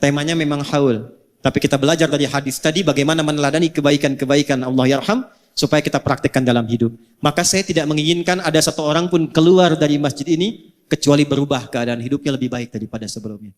Temanya memang haul. Tapi kita belajar dari hadis tadi bagaimana meneladani kebaikan-kebaikan Allah yarham supaya kita praktikkan dalam hidup. Maka saya tidak menginginkan ada satu orang pun keluar dari masjid ini kecuali berubah keadaan hidupnya lebih baik daripada sebelumnya.